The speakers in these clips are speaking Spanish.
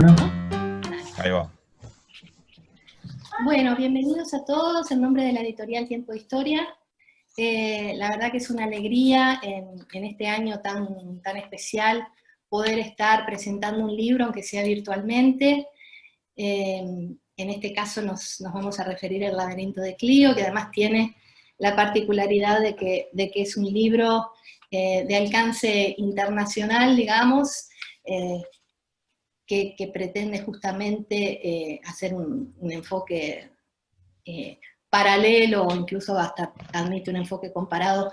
¿no? Ahí va. Bueno, bienvenidos a todos en nombre de la editorial Tiempo de Historia. La verdad que es una alegría en este año tan especial poder estar presentando un libro, aunque sea virtualmente. En este caso nos vamos a referir al Laberinto de Clío, que además tiene la particularidad de que es un libro de alcance internacional, digamos, que pretende justamente hacer un enfoque paralelo, o incluso hasta admite un enfoque comparado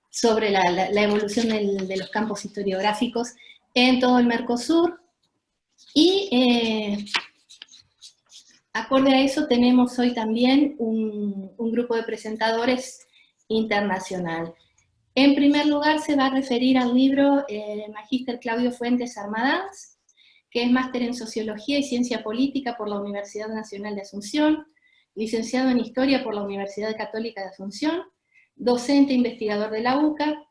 sobre la evolución de los campos historiográficos en todo el Mercosur. Y acorde a eso tenemos hoy también un grupo de presentadores internacional. En primer lugar se va a referir al libro Magíster Claudio Fuentes Armadanz, que es máster en Sociología y Ciencia Política por la Universidad Nacional de Asunción, licenciado en Historia por la Universidad Católica de Asunción, docente e investigador de la UCA,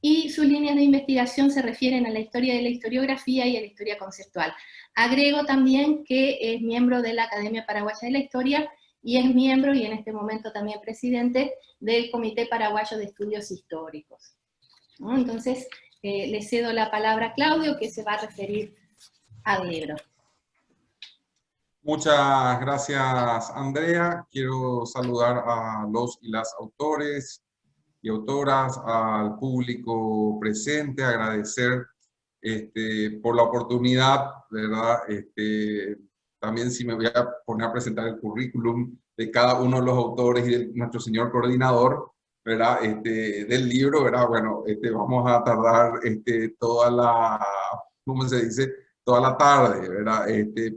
y sus líneas de investigación se refieren a la historia de la historiografía y a la historia conceptual. Agrego también que es miembro de la Academia Paraguaya de la Historia y es miembro, y en este momento también presidente, del Comité Paraguayo de Estudios Históricos. ¿No? Entonces, le cedo la palabra a Claudio, que se va a referir al libro. Muchas gracias, Andrea. Quiero saludar a los y las autores y autoras, al público presente, agradecer por la oportunidad, ¿verdad? También si me voy a poner a presentar el currículum de cada uno de los autores y de nuestro señor coordinador, ¿verdad? Del libro, ¿verdad? Bueno, vamos a tardar toda la, ¿cómo se dice? Toda la tarde, ¿verdad?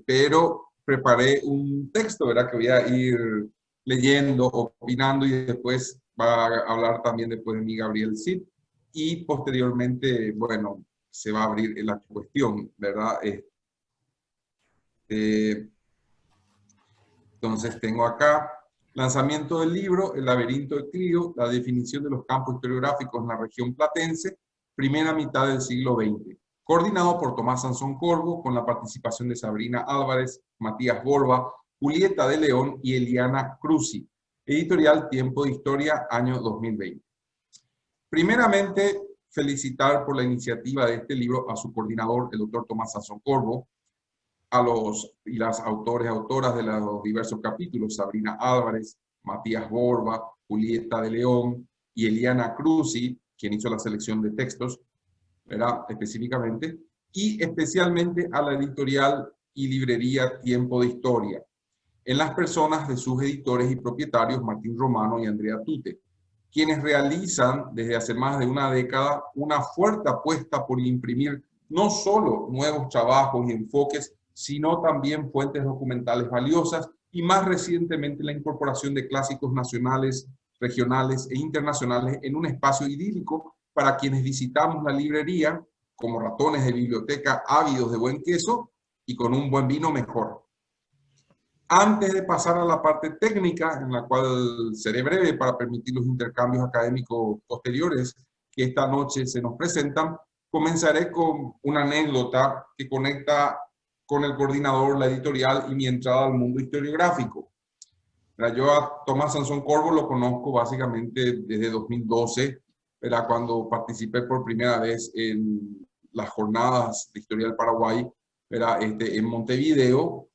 Pero preparé un texto, ¿verdad? Que voy a ir leyendo, opinando, y después va a hablar también después de mí Gabriel Cid, y posteriormente, bueno, se va a abrir la cuestión, ¿verdad? Entonces tengo acá lanzamiento del libro El laberinto de Clío, la definición de los campos historiográficos en la región platense, primera mitad del siglo XX, coordinado por Tomás Sansón Corvo, con la participación de Sabrina Álvarez, Matías Borba, Julieta de León y Eliana Cruzi. Editorial Tiempo de Historia, año 2020. Primeramente, felicitar por la iniciativa de este libro a su coordinador, el doctor Tomás Sansón Corvo, a los y las autores y autoras de los diversos capítulos, Sabrina Álvarez, Matías Borba, Julieta de León y Eliana Cruzi, quien hizo la selección de textos, ¿verdad? Específicamente, y especialmente a la editorial y librería Tiempo de Historia, en las personas de sus editores y propietarios, Martín Romano y Andrea Tute, quienes realizan desde hace más de una década una fuerte apuesta por imprimir no solo nuevos trabajos y enfoques, sino también fuentes documentales valiosas, y más recientemente la incorporación de clásicos nacionales, regionales e internacionales en un espacio idílico para quienes visitamos la librería como ratones de biblioteca ávidos de buen queso y con un buen vino mejor. Antes de pasar a la parte técnica, en la cual seré breve para permitir los intercambios académicos posteriores que esta noche se nos presentan, comenzaré con una anécdota que conecta con el coordinador, la editorial y mi entrada al mundo historiográfico. Yo a Tomás Sansón Corvo lo conozco básicamente desde 2012, era cuando participé por primera vez en las jornadas de Historia del Paraguay, era en Montevideo.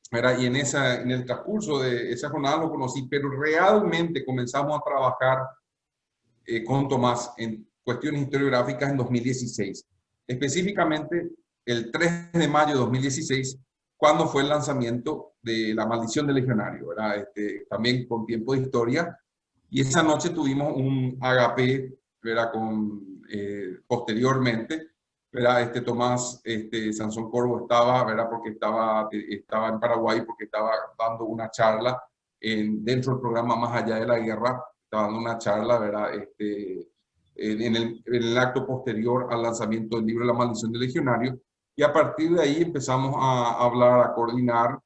Y en el transcurso de esa jornada lo conocí, pero realmente comenzamos a trabajar con Tomás en cuestiones historiográficas en 2016. Específicamente el 3 de mayo de 2016, cuando fue el lanzamiento de La Maldición del Legionario, ¿verdad? También con Tiempo de Historia. Y esa noche tuvimos un agape, ¿verdad? Posteriormente, ¿verdad? Tomás Sansón Corvo estaba, ¿verdad? Porque estaba en Paraguay, porque estaba dando una charla dentro del programa Más Allá de la Guerra, estaba dando una charla, ¿verdad? En el acto posterior al lanzamiento del libro La Maldición del Legionario, y a partir de ahí empezamos a hablar, a coordinar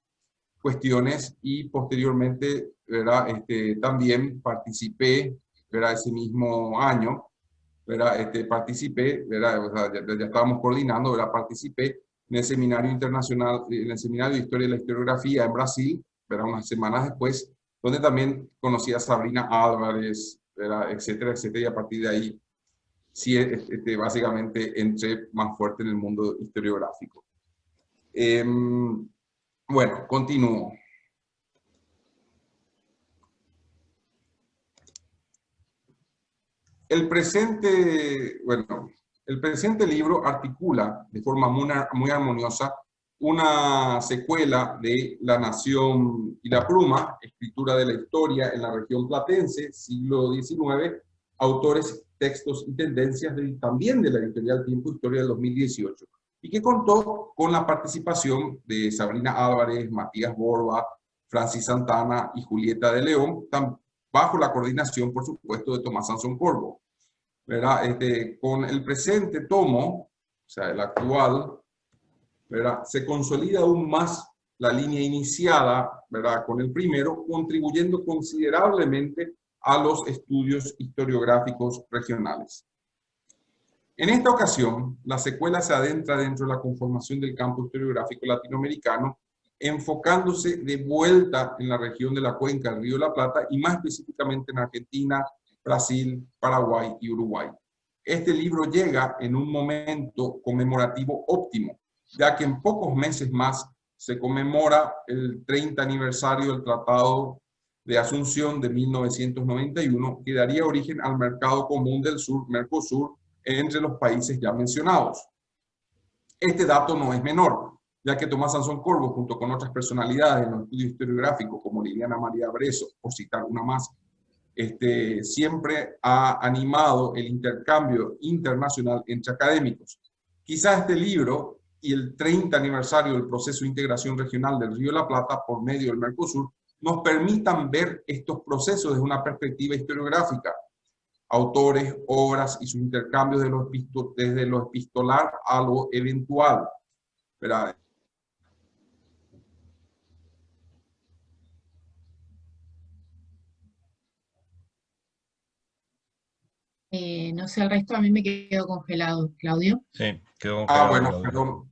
cuestiones, y posteriormente, ¿verdad? También participé, ¿verdad? Ese mismo año, ¿verdad? Participé, ¿verdad? O sea, ya estábamos coordinando, ¿verdad? Participé en el seminario internacional, en el seminario de Historia de la Historiografía en Brasil, ¿verdad? Unas semanas después, donde también conocí a Sabrina Álvarez, ¿verdad? Etcétera, etcétera, y a partir de ahí, sí, básicamente entré más fuerte en el mundo historiográfico. Bueno, continúo. El presente libro articula de forma muy armoniosa una secuela de La Nación y la Pluma, escritura de la historia en la región platense, siglo XIX, autores, textos y tendencias también de la editorial Tiempo Historia del 2018, y que contó con la participación de Sabrina Álvarez, Matías Borba, Francis Santana y Julieta de León, bajo la coordinación, por supuesto, de Tomás Sansón Corvo. ¿Verdad? Con el presente tomo, o sea, el actual, ¿verdad? Se consolida aún más la línea iniciada, ¿verdad? Con el primero, contribuyendo considerablemente a los estudios historiográficos regionales. En esta ocasión, la secuela se adentra dentro de la conformación del campo historiográfico latinoamericano, enfocándose de vuelta en la región de la cuenca del Río de la Plata y más específicamente en Argentina, Brasil, Paraguay y Uruguay. Este libro llega en un momento conmemorativo óptimo, ya que en pocos meses más se conmemora el 30 aniversario del Tratado de Asunción de 1991, que daría origen al Mercado Común del Sur, Mercosur, entre los países ya mencionados. Este dato no es menor, ya que Tomás Sansón Corvo, junto con otras personalidades en los estudios historiográficos, como Liliana María Breso, por citar una más, siempre ha animado el intercambio internacional entre académicos. Quizás este libro y el 30 aniversario del proceso de integración regional del Río de la Plata por medio del Mercosur nos permitan ver estos procesos desde una perspectiva historiográfica, autores, obras y sus intercambios desde lo epistolar a lo eventual, ¿verdad? No sé, el resto a mí me quedó congelado, Claudio. Sí, quedó congelado. Bueno, perdón.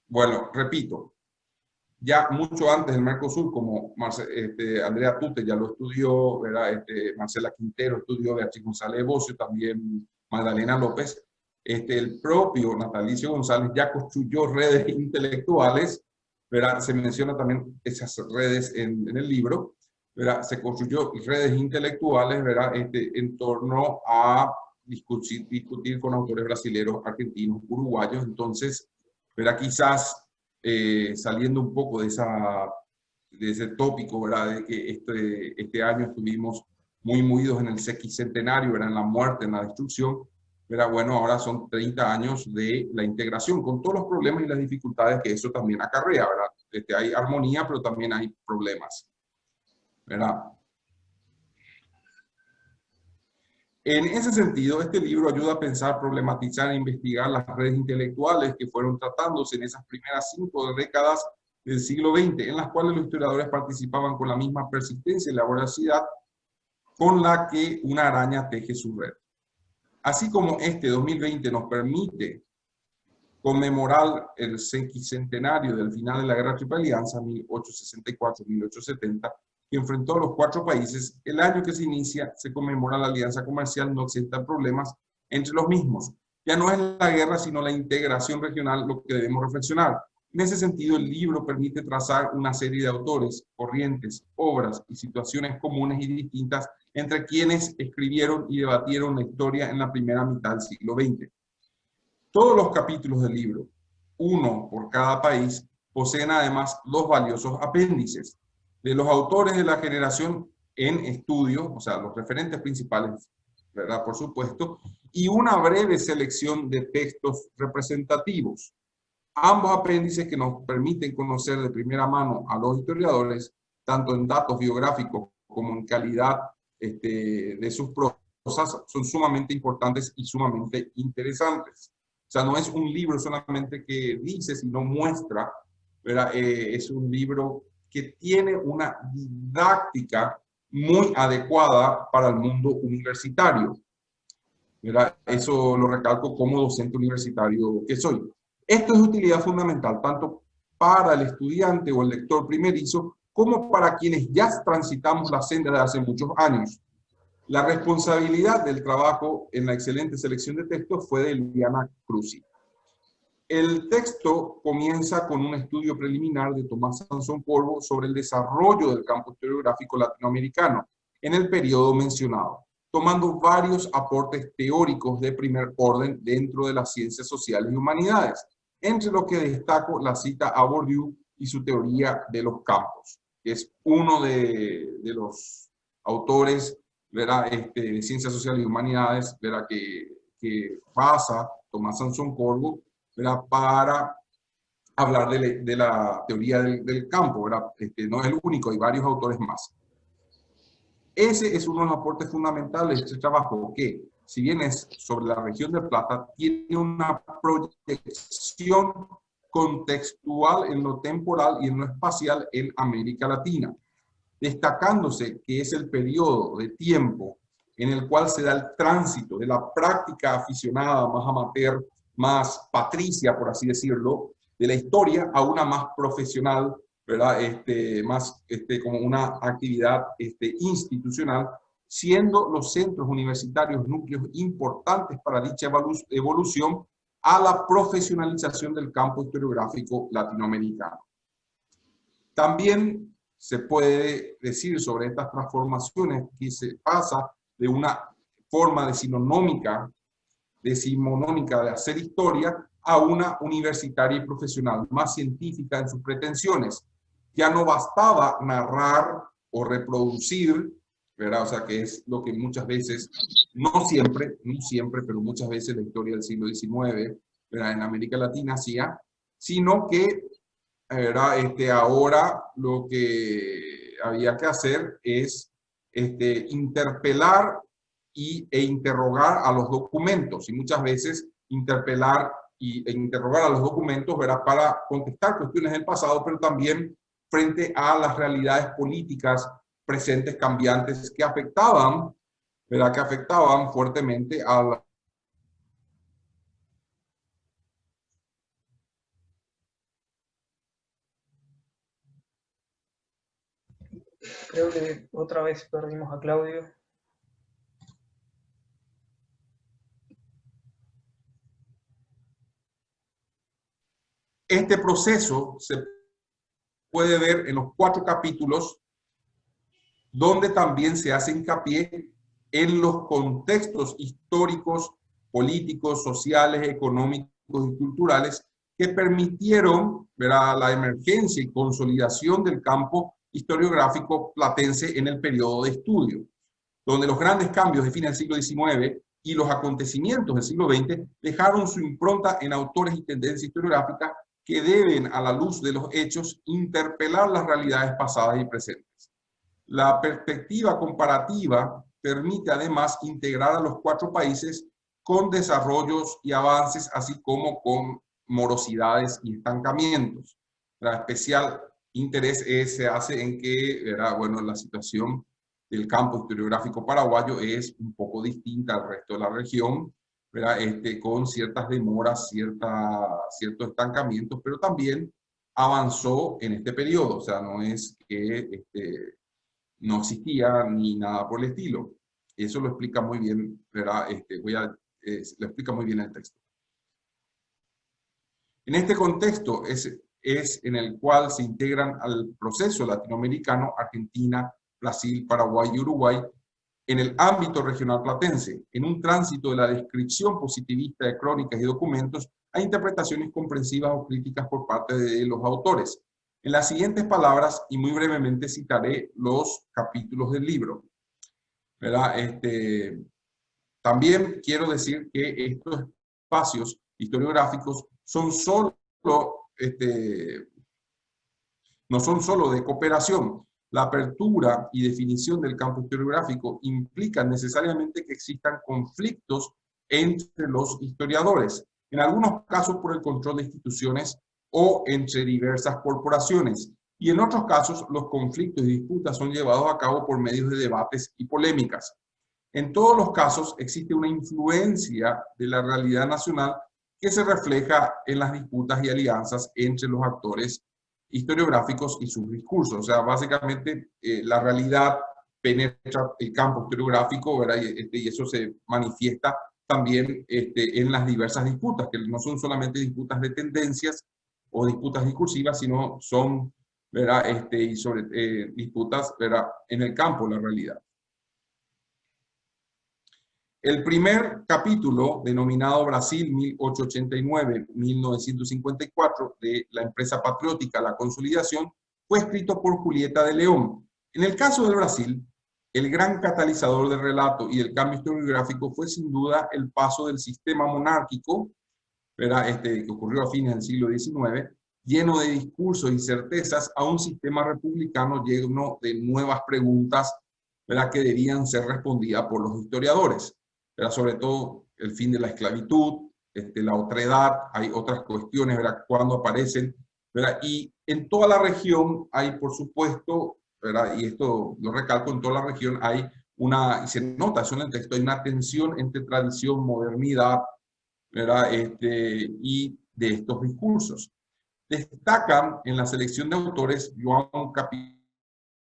Bueno, repito, ya mucho antes del Mercosur, como Andrea Tute ya lo estudió, ¿verdad? Marcela Quintero estudió, Beatriz González Bocio, también Magdalena López, el propio Natalicio González ya construyó redes intelectuales, ¿verdad? Se menciona también esas redes en el libro, ¿verdad? Se construyó redes intelectuales, ¿verdad? En torno a discutir con autores brasileños, argentinos, uruguayos. Entonces, ¿verdad? Quizás saliendo un poco de ese tópico, ¿verdad? De que este año estuvimos muy movidos en el sesquicentenario, ¿verdad? En la muerte, en la destrucción, ¿verdad? Bueno, ahora son 30 años de la integración, con todos los problemas y las dificultades que eso también acarrea, ¿verdad? Hay armonía, pero también hay problemas, ¿verdad? En ese sentido, este libro ayuda a pensar, problematizar e investigar las redes intelectuales que fueron tratándose en esas primeras 5 décadas del siglo XX, en las cuales los historiadores participaban con la misma persistencia y la voracidad con la que una araña teje su red. Así como 2020 nos permite conmemorar el sesquicentenario del final de la Guerra Triple Alianza, 1864-1870, que enfrentó a los 4 países, el año que se inicia se conmemora la alianza comercial no exenta problemas entre los mismos. Ya no es la guerra, sino la integración regional lo que debemos reflexionar. En ese sentido, el libro permite trazar una serie de autores, corrientes, obras y situaciones comunes y distintas entre quienes escribieron y debatieron la historia en la primera mitad del siglo XX. Todos los capítulos del libro, uno por cada país, poseen además 2 valiosos apéndices de los autores de la generación en estudio, o sea, los referentes principales, ¿verdad? Por supuesto, y una breve selección de textos representativos. Ambos apéndices que nos permiten conocer de primera mano a los historiadores, tanto en datos biográficos como en calidad de sus prosas, son sumamente importantes y sumamente interesantes. O sea, no es un libro solamente que dice, sino muestra, ¿verdad? Es un libro que tiene una didáctica muy adecuada para el mundo universitario, ¿verdad? Eso lo recalco como docente universitario que soy. Esto es de utilidad fundamental, tanto para el estudiante o el lector primerizo, como para quienes ya transitamos la senda de hace muchos años. La responsabilidad del trabajo en la excelente selección de textos fue de Liliana Cruzi. El texto comienza con un estudio preliminar de Tomás Sansón Corvo sobre el desarrollo del campo historiográfico latinoamericano en el periodo mencionado, tomando varios aportes teóricos de primer orden dentro de las ciencias sociales y humanidades, entre los que destaco la cita a Bourdieu y su teoría de los campos, que es uno de los autores, ¿verdad? De ciencias sociales y humanidades, ¿verdad? Que basa Tomás Sansón Corvo, ¿verdad? Para hablar de la teoría del campo, ¿verdad? No es el único, hay varios autores más. Ese es uno de los aportes fundamentales de este trabajo, que si bien es sobre la región de Plata, tiene una proyección contextual en lo temporal y en lo espacial en América Latina, destacándose que es el periodo de tiempo en el cual se da el tránsito de la práctica aficionada, más amateur, más patricia, por así decirlo, de la historia a una más profesional, ¿verdad? Más como una actividad institucional, siendo los centros universitarios núcleos importantes para dicha evolución a la profesionalización del campo historiográfico latinoamericano. También se puede decir sobre estas transformaciones que se pasa de una forma decimonónica de hacer historia a una universitaria y profesional, más científica en sus pretensiones. Ya no bastaba narrar o reproducir, ¿verdad? O sea, que es lo que muchas veces, no siempre, pero muchas veces la historia del siglo XIX, ¿verdad? En América Latina hacía, sino que, ¿verdad? Ahora lo que había que hacer es interpelar e interrogar a los documentos, y muchas veces interpelar e interrogar a los documentos, ¿verdad? Para contestar cuestiones del pasado, pero también frente a las realidades políticas presentes, cambiantes, que afectaban, ¿verdad? Que afectaban fuertemente a la... Creo que otra vez perdimos a Claudio. Este proceso se puede ver en los 4 capítulos, donde también se hace hincapié en los contextos históricos, políticos, sociales, económicos y culturales que permitieron, ¿verdad?, la emergencia y consolidación del campo historiográfico platense en el periodo de estudio, donde los grandes cambios de fin del siglo XIX y los acontecimientos del siglo XX dejaron su impronta en autores y tendencias historiográficas que deben, a la luz de los hechos, interpelar las realidades pasadas y presentes. La perspectiva comparativa permite además integrar a los 4 países con desarrollos y avances, así como con morosidades y estancamientos. La especial interés se hace en que, bueno, la situación del campo historiográfico paraguayo es un poco distinta al resto de la región, ¿verdad? Con ciertas demoras, ciertos estancamientos, pero también avanzó en este periodo. O sea, no es que no existía ni nada por el estilo. Eso lo explica muy bien, ¿verdad? Lo explica muy bien el texto. En este contexto es en el cual se integran al proceso latinoamericano Argentina, Brasil, Paraguay y Uruguay en el ámbito regional platense, en un tránsito de la descripción positivista de crónicas y documentos a interpretaciones comprensivas o críticas por parte de los autores. En las siguientes palabras, y muy brevemente, citaré los capítulos del libro, ¿verdad? También quiero decir que estos espacios historiográficos son no son solo de cooperación. La apertura y definición del campo historiográfico implican necesariamente que existan conflictos entre los historiadores, en algunos casos por el control de instituciones o entre diversas corporaciones, y en otros casos los conflictos y disputas son llevados a cabo por medios de debates y polémicas. En todos los casos existe una influencia de la realidad nacional que se refleja en las disputas y alianzas entre los actores historiográficos y sus discursos. O sea, básicamente la realidad penetra el campo historiográfico, ¿verdad? Y eso se manifiesta también en las diversas disputas, que no son solamente disputas de tendencias o disputas discursivas, sino son, ¿verdad? Y sobre disputas, ¿verdad? En el campo de la realidad. El primer capítulo, denominado Brasil 1889-1954, de la empresa patriótica La Consolidación, fue escrito por Julieta de León. En el caso del Brasil, el gran catalizador del relato y del cambio historiográfico fue sin duda el paso del sistema monárquico, ¿verdad? Que ocurrió a fines del siglo XIX, lleno de discursos y certezas, a un sistema republicano lleno de nuevas preguntas, ¿verdad? Que debían ser respondidas por los historiadores. ¿Verdad? Sobre todo el fin de la esclavitud, la otredad, hay otras cuestiones, ¿verdad? Cuando aparecen, ¿verdad? Y en toda la región hay, por supuesto, ¿verdad? Y esto lo recalco, en toda la región hay una, y se nota eso en el texto, hay una tensión entre tradición, modernidad, ¿verdad? Y de estos discursos. Destacan en la selección de autores João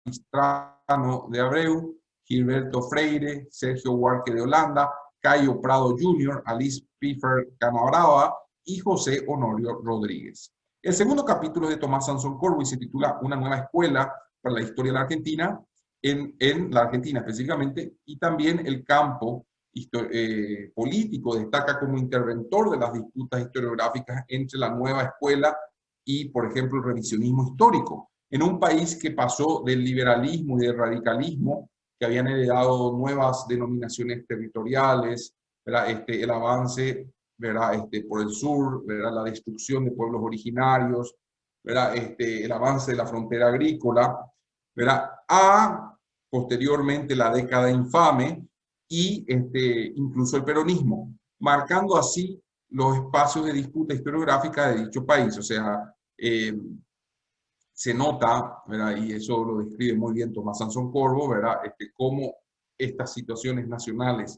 Capistrano de Abreu, Gilberto Freire, Sergio Huarque de Holanda, Cayo Prado Jr., Alice Piffer Canabrava y José Honorio Rodríguez. El segundo capítulo es de Tomás Sansón Corvo y se titula Una nueva escuela para la historia de la Argentina, en la Argentina específicamente, y también el campo político destaca como interventor de las disputas historiográficas entre la nueva escuela y, por ejemplo, el revisionismo histórico, en un país que pasó del liberalismo y del radicalismo, que habían heredado nuevas denominaciones territoriales, ¿verdad? El avance, ¿verdad? Por el sur, ¿verdad? La destrucción de pueblos originarios, ¿verdad? El avance de la frontera agrícola, ¿verdad? A posteriormente la década infame y incluso el peronismo, marcando así los espacios de disputa historiográfica de dicho país. O sea, se nota, ¿verdad? Y eso lo describe muy bien Tomás Sansón Corvo, ¿verdad? Cómo estas situaciones nacionales,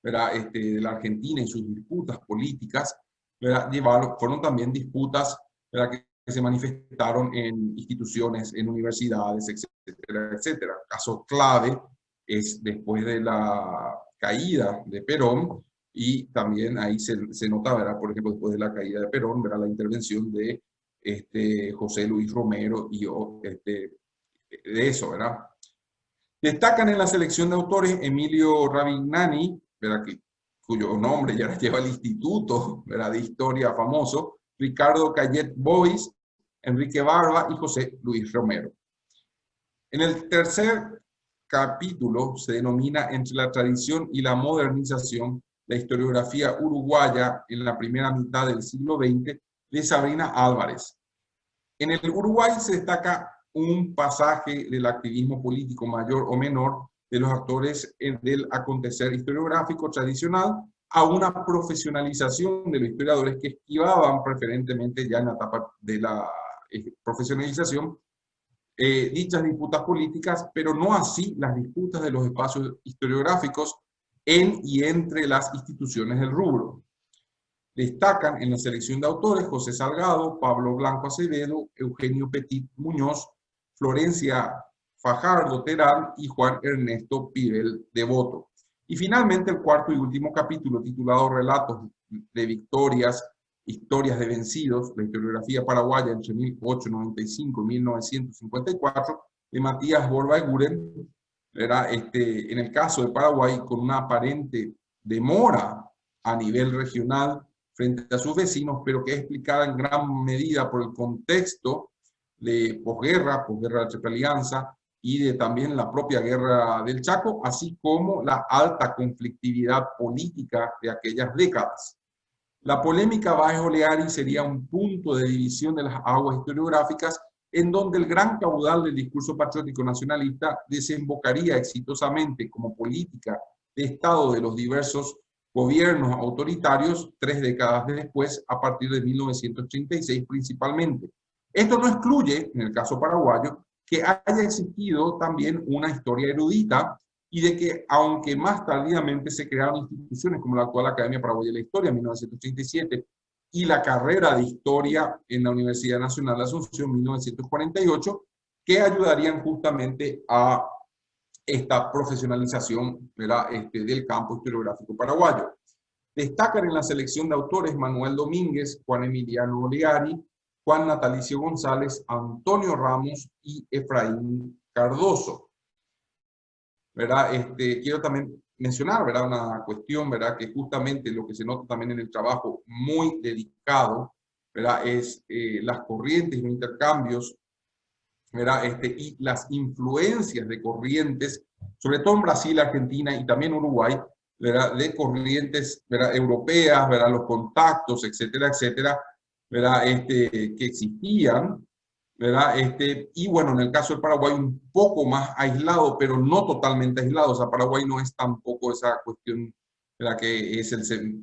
¿verdad? De la Argentina y sus disputas políticas, ¿verdad? Fueron también disputas, ¿verdad? Que se manifestaron en instituciones, en universidades, etcétera, etcétera. Caso clave es después de la caída de Perón, y también ahí se nota, ¿verdad? Por ejemplo, después de la caída de Perón, ¿verdad? La intervención de José Luis Romero y de eso, ¿verdad? Destacan en la selección de autores Emilio Ravignani, ¿verdad? Cuyo nombre ya lleva el Instituto, ¿verdad? De Historia famoso, Ricardo Cayet Bois, Enrique Barba y José Luis Romero. En el tercer capítulo se denomina Entre la tradición y la modernización, la historiografía uruguaya en la primera mitad del siglo XX, de Sabrina Álvarez. En el Uruguay se destaca un pasaje del activismo político mayor o menor de los actores del acontecer historiográfico tradicional a una profesionalización de los historiadores que esquivaban preferentemente ya en la etapa de la profesionalización dichas disputas políticas, pero no así las disputas de los espacios historiográficos en y entre las instituciones del rubro. Destacan en la selección de autores José Salgado, Pablo Blanco Acevedo, Eugenio Petit Muñoz, Florencia Fajardo Terán y Juan Ernesto Pibel Devoto. Y finalmente el cuarto y último capítulo, titulado Relatos de Victorias, Historias de Vencidos, la historiografía paraguaya entre 1895 y 1954, de Matías Borba-Eguren, en el caso de Paraguay, con una aparente demora a nivel regional frente a sus vecinos, pero que es explicada en gran medida por el contexto de posguerra de la Triple Alianza y de también la propia guerra del Chaco, así como la alta conflictividad política de aquellas décadas. La polémica Báez Oleari sería un punto de división de las aguas historiográficas en donde el gran caudal del discurso patriótico nacionalista desembocaría exitosamente como política de Estado de los diversos gobiernos autoritarios 3 décadas después, a partir de 1936 principalmente. Esto no excluye, en el caso paraguayo, que haya existido también una historia erudita y de que, aunque más tardíamente se crearon instituciones como la actual Academia Paraguaya de la Historia, en 1937, y la carrera de Historia en la Universidad Nacional de Asunción 1948, que ayudarían justamente a esta profesionalización, ¿verdad? Del campo historiográfico paraguayo. Destacan en la selección de autores Manuel Domínguez, Juan Emiliano Oleari, Juan Natalicio González, Antonio Ramos y Efraín Cardoso. ¿Verdad? Quiero también mencionar, ¿verdad?, una cuestión, ¿verdad?, que justamente lo que se nota también en el trabajo muy dedicado, ¿verdad?, es las corrientes y los intercambios, ¿verdad?, y las influencias de corrientes, sobre todo en Brasil, Argentina y también Uruguay, ¿verdad?, de corrientes, ¿verdad?, europeas, ¿verdad?, los contactos, etcétera, etcétera, ¿verdad?, que existían, ¿verdad? Y bueno, en el caso del Paraguay un poco más aislado, pero no totalmente aislado. O sea, Paraguay no es tampoco esa cuestión, ¿verdad?, que es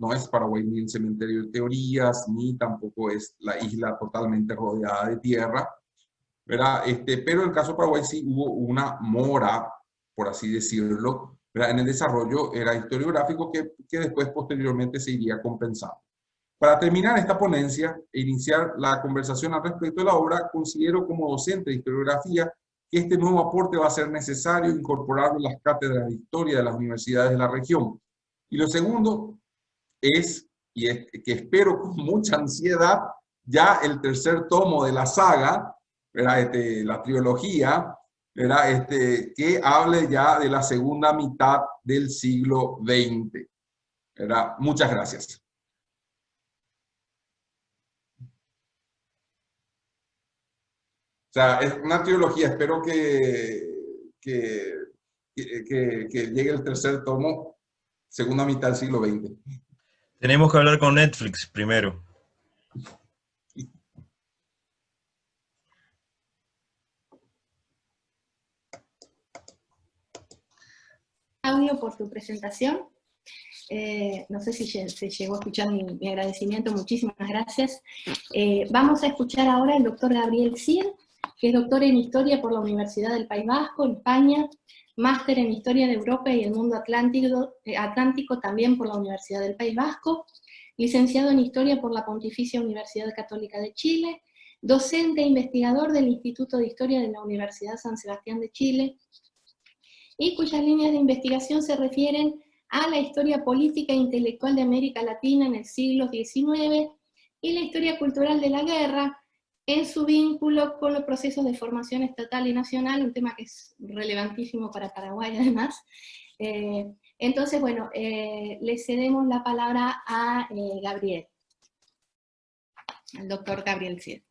no es Paraguay ni el cementerio de teorías, ni tampoco es la isla totalmente rodeada de tierra, ¿verdad? Pero en el caso de Paraguay sí hubo una mora, por así decirlo, ¿verdad?, en el desarrollo era historiográfico que después posteriormente se iría compensando. Para terminar esta ponencia e iniciar la conversación al respecto de la obra, considero como docente de historiografía que este nuevo aporte va a ser necesario incorporarlo en las cátedras de historia de las universidades de la región. Y lo segundo es, que espero con mucha ansiedad, ya el tercer tomo de la saga, ¿verdad?, la trilogía, ¿verdad?, que hable ya de la segunda mitad del siglo XX. ¿Verdad? Muchas gracias. O sea, es una trilogía, espero que llegue el tercer tomo, segunda mitad del siglo XX. Tenemos que hablar con Netflix primero. Claudio, por tu presentación. No sé si se llegó a escuchar mi agradecimiento, muchísimas gracias. Vamos a escuchar ahora al doctor Gabriel Cid, que es doctor en Historia por la Universidad del País Vasco, en España, máster en Historia de Europa y el Mundo Atlántico también por la Universidad del País Vasco, licenciado en Historia por la Pontificia Universidad Católica de Chile, docente e investigador del Instituto de Historia de la Universidad San Sebastián de Chile, y cuyas líneas de investigación se refieren a la historia política e intelectual de América Latina en el siglo XIX y la historia cultural de la guerra en su vínculo con los procesos de formación estatal y nacional, un tema que es relevantísimo para Paraguay además. Entonces, bueno, le cedemos la palabra a Gabriel, al doctor Gabriel Cid.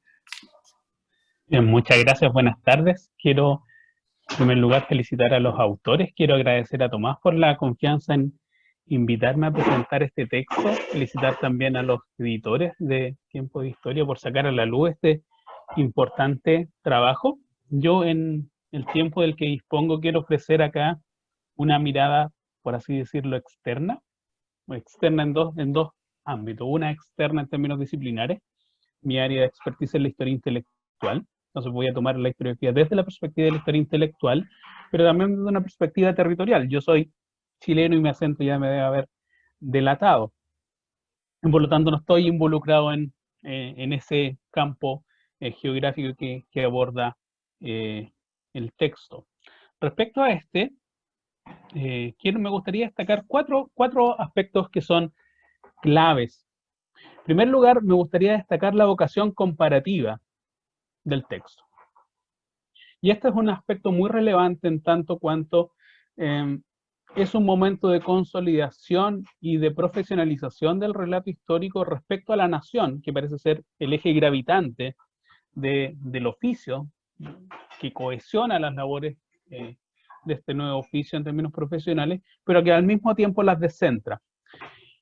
Bien, muchas gracias, buenas tardes. Quiero en primer lugar felicitar a los autores, quiero agradecer a Tomás por la confianza en invitarme a presentar este texto, felicitar también a los editores de Tiempo de Historia por sacar a la luz este importante trabajo. Yo en el tiempo del que dispongo quiero ofrecer acá una mirada, por así decirlo, externa en dos ámbitos. Una externa en términos disciplinares, mi área de expertise es la historia intelectual. Entonces voy a tomar la historiografía desde la perspectiva de la historia intelectual, pero también desde una perspectiva territorial. Yo soy chileno y mi acento ya me debe haber delatado. Y por lo tanto no estoy involucrado en ese campo geográfico que aborda el texto. Respecto a me gustaría destacar cuatro aspectos que son claves. En primer lugar, me gustaría destacar la vocación comparativa del texto. Y este es un aspecto muy relevante en tanto cuanto es un momento de consolidación y de profesionalización del relato histórico respecto a la nación, que parece ser el eje gravitante del oficio, que cohesiona las labores de este nuevo oficio en términos profesionales, pero que al mismo tiempo las descentra.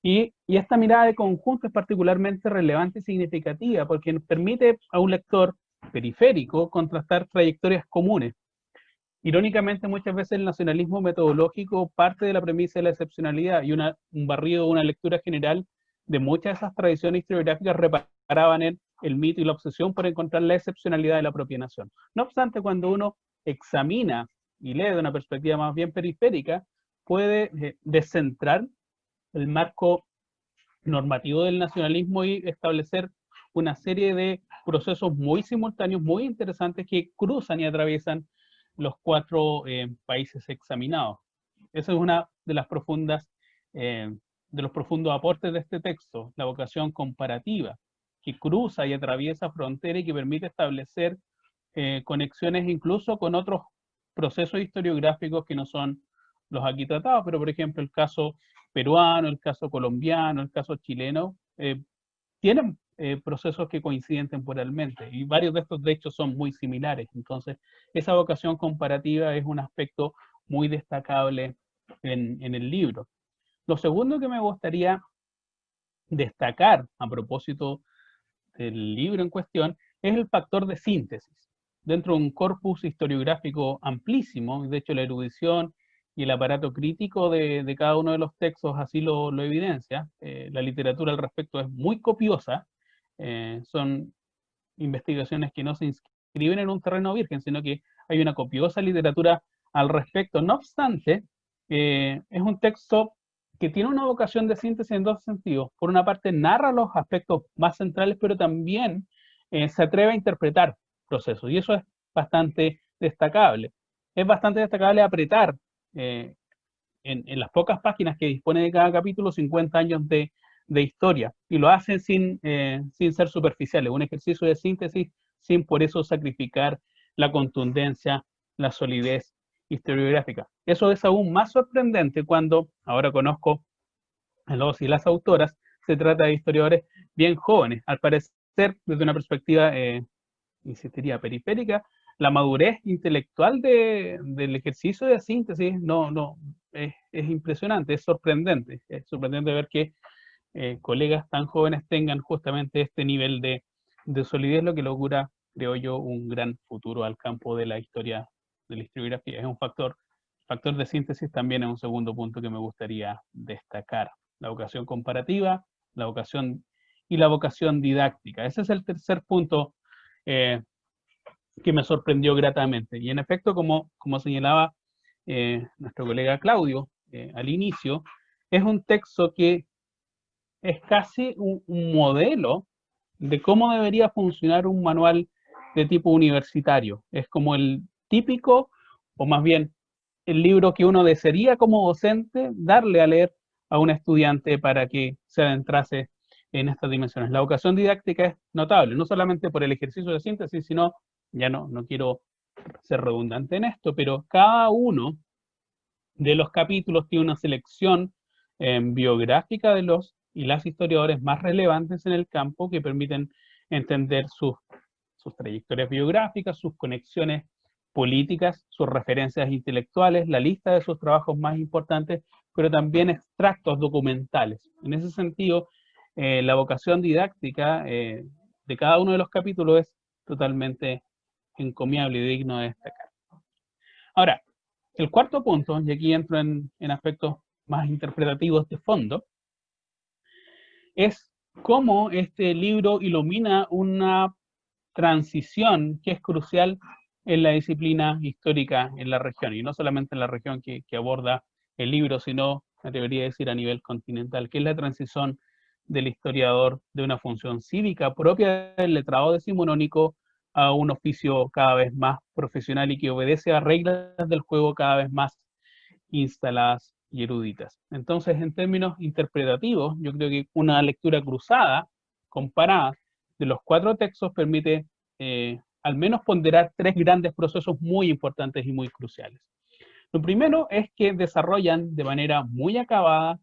Y esta mirada de conjunto es particularmente relevante y significativa porque nos permite a un lector periférico contrastar trayectorias comunes. Irónicamente, muchas veces el nacionalismo metodológico parte de la premisa de la excepcionalidad y un barrido, una lectura general de muchas de esas tradiciones historiográficas reparaban en el mito y la obsesión por encontrar la excepcionalidad de la propia nación. No obstante, cuando uno examina y lee de una perspectiva más bien periférica, puede descentrar el marco normativo del nacionalismo y establecer una serie de procesos muy simultáneos, muy interesantes, que cruzan y atraviesan los 4 países examinados. Esa es una de las profundas, de los profundos aportes de este texto, la vocación comparativa, que cruza y atraviesa fronteras y que permite establecer conexiones incluso con otros procesos historiográficos que no son los aquí tratados, pero por ejemplo el caso peruano, el caso colombiano, el caso chileno, tienen procesos que coinciden temporalmente, y varios de estos de hecho son muy similares. Entonces esa vocación comparativa es un aspecto muy destacable en el libro. Lo segundo que me gustaría destacar a propósito del libro en cuestión es el factor de síntesis. Dentro de un corpus historiográfico amplísimo, de hecho la erudición y el aparato crítico de cada uno de los textos así lo evidencia, la literatura al respecto es muy copiosa, son investigaciones que no se inscriben en un terreno virgen, sino que hay una copiosa literatura al respecto. No obstante, es un texto que tiene una vocación de síntesis en dos sentidos. Por una parte, narra los aspectos más centrales, pero también se atreve a interpretar procesos, y eso es bastante destacable. Es bastante destacable apretar en las pocas páginas que dispone de cada capítulo 50 años de historia, y lo hacen sin ser superficiales, un ejercicio de síntesis sin por eso sacrificar la contundencia, la solidez historiográfica. Eso es aún más sorprendente cuando ahora conozco a los y las autoras, se trata de historiadores bien jóvenes. Al parecer, desde una perspectiva, insistiría, periférica, la madurez intelectual del ejercicio de síntesis es impresionante, es sorprendente ver que colegas tan jóvenes tengan justamente este nivel de solidez, lo que logra, creo yo, un gran futuro al campo de la historia de la historiografía. Es un factor de síntesis también es un segundo punto que me gustaría destacar. La vocación comparativa, la vocación didáctica. Ese es el tercer punto que me sorprendió gratamente. Y en efecto, como señalaba nuestro colega Claudio al inicio, es un texto que es casi un modelo de cómo debería funcionar un manual de tipo universitario. Es como el típico, o más bien el libro que uno desearía como docente darle a leer a un estudiante para que se adentrase en estas dimensiones. La vocación didáctica es notable, no solamente por el ejercicio de síntesis, sino, ya no quiero ser redundante en esto, pero cada uno de los capítulos tiene una selección biográfica de los y las historiadores más relevantes en el campo, que permiten entender sus trayectorias biográficas, sus conexiones políticas, sus referencias intelectuales, la lista de sus trabajos más importantes, pero también extractos documentales. En ese sentido, la vocación didáctica de cada uno de los capítulos es totalmente encomiable y digno de destacar. Ahora, el cuarto punto, y aquí entro en aspectos más interpretativos de fondo, es cómo este libro ilumina una transición que es crucial en la disciplina histórica en la región, y no solamente en la región que aborda el libro, sino, me atrevería a decir, a nivel continental, que es la transición del historiador de una función cívica propia del letrado decimonónico a un oficio cada vez más profesional y que obedece a reglas del juego cada vez más instaladas y eruditas. Entonces, en términos interpretativos, yo creo que una lectura cruzada, comparada, de los 4 textos permite al menos ponderar 3 grandes procesos muy importantes y muy cruciales. Lo primero es que desarrollan de manera muy acabada,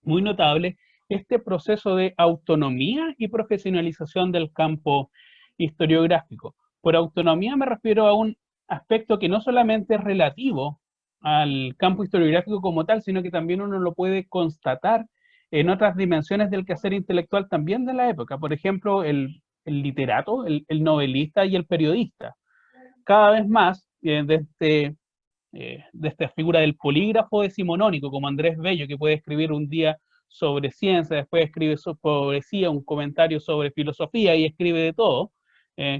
muy notable, este proceso de autonomía y profesionalización del campo historiográfico. Por autonomía me refiero a un aspecto que no solamente es relativo al campo historiográfico como tal, sino que también uno lo puede constatar en otras dimensiones del quehacer intelectual también de la época. Por ejemplo, el literato, el novelista y el periodista. Cada vez más, de esta figura del polígrafo decimonónico, como Andrés Bello, que puede escribir un día sobre ciencia, después escribe sobre poesía, un comentario sobre filosofía y escribe de todo.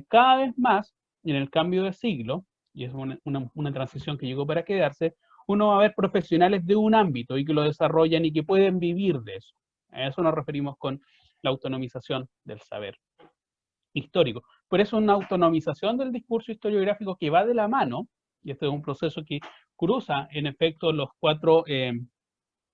Cada vez más, en el cambio de siglo, y es una transición que llegó para quedarse, uno va a ver profesionales de un ámbito y que lo desarrollan y que pueden vivir de eso. A eso nos referimos con la autonomización del saber histórico. Por eso una autonomización del discurso historiográfico que va de la mano, y este es un proceso que cruza en efecto los 4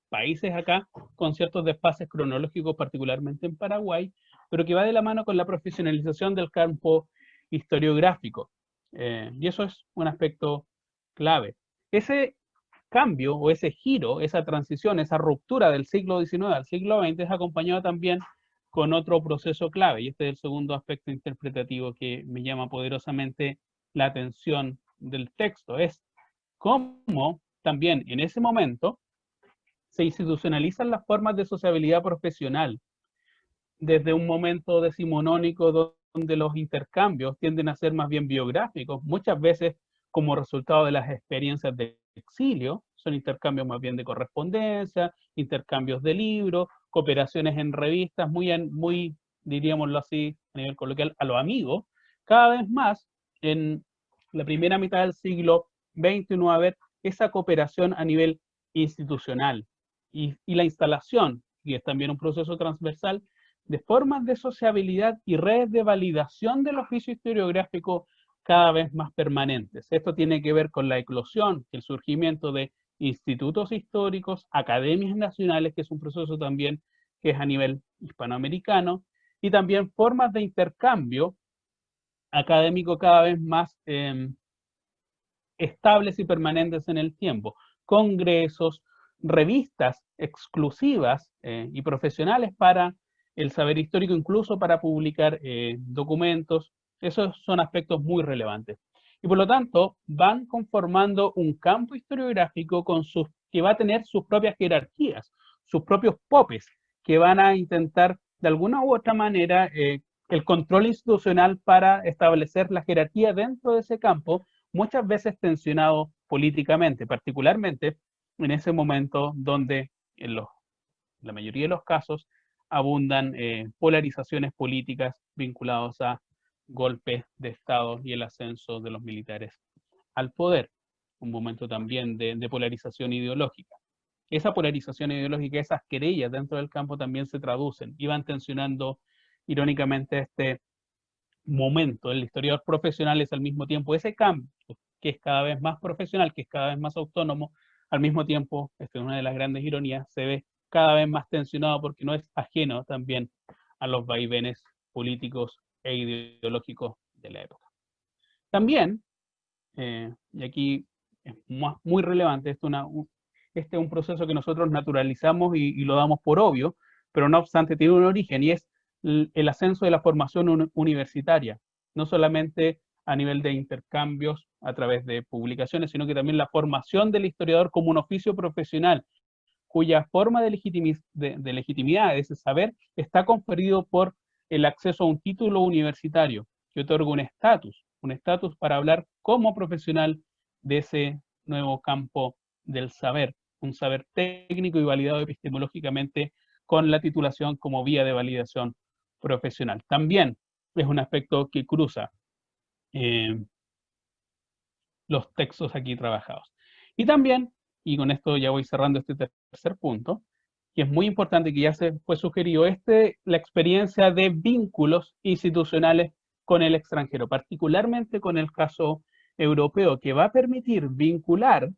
países acá, con ciertos desfases cronológicos, particularmente en Paraguay, pero que va de la mano con la profesionalización del campo historiográfico. Y eso es un aspecto clave. Ese cambio o ese giro, esa transición, esa ruptura del siglo XIX al siglo XX es acompañado también con otro proceso clave, y este es el segundo aspecto interpretativo que me llama poderosamente la atención del texto, es cómo también en ese momento se institucionalizan las formas de sociabilidad profesional, desde un momento decimonónico donde los intercambios tienden a ser más bien biográficos, muchas veces como resultado de las experiencias de exilio, son intercambios más bien de correspondencia, intercambios de libros, cooperaciones en revistas, muy, diríamoslo así, a nivel coloquial, a los amigos. Cada vez más, en la primera mitad del siglo XX, uno va a ver esa cooperación a nivel institucional y la instalación, y es también un proceso transversal, de formas de sociabilidad y redes de validación del oficio historiográfico cada vez más permanentes. Esto tiene que ver con la eclosión, el surgimiento de institutos históricos, academias nacionales, que es un proceso también que es a nivel hispanoamericano, y también formas de intercambio académico cada vez más estables y permanentes en el tiempo. Congresos, revistas exclusivas y profesionales para el saber histórico, incluso para publicar documentos. Esos son aspectos muy relevantes. Y por lo tanto, van conformando un campo historiográfico que va a tener sus propias jerarquías, sus propios popes, que van a intentar de alguna u otra manera el control institucional para establecer la jerarquía dentro de ese campo, muchas veces tensionado políticamente, particularmente en ese momento donde en la mayoría de los casos abundan polarizaciones políticas vinculadas a golpes de Estado y el ascenso de los militares al poder, un momento también de polarización ideológica. Esa polarización ideológica, esas querellas dentro del campo también se traducen y van tensionando irónicamente este momento. El historiador profesional es al mismo tiempo ese campo que es cada vez más profesional, que es cada vez más autónomo, al mismo tiempo, esta es una de las grandes ironías, se ve cada vez más tensionado porque no es ajeno también a los vaivenes políticos e ideológicos de la época. También, y aquí es muy relevante, este es un proceso que nosotros naturalizamos y lo damos por obvio, pero no obstante tiene un origen y es el ascenso de la formación universitaria, no solamente a nivel de intercambios a través de publicaciones, sino que también la formación del historiador como un oficio profesional, cuya forma de legitimidad, de ese saber, está conferido por el acceso a un título universitario que otorga un estatus para hablar como profesional de ese nuevo campo del saber, un saber técnico y validado epistemológicamente con la titulación como vía de validación profesional. También es un aspecto que cruza los textos aquí trabajados. Y también, y con esto ya voy cerrando este tercer punto, que es muy importante, que ya se fue sugerido, la experiencia de vínculos institucionales con el extranjero, particularmente con el caso europeo, que va a permitir vincular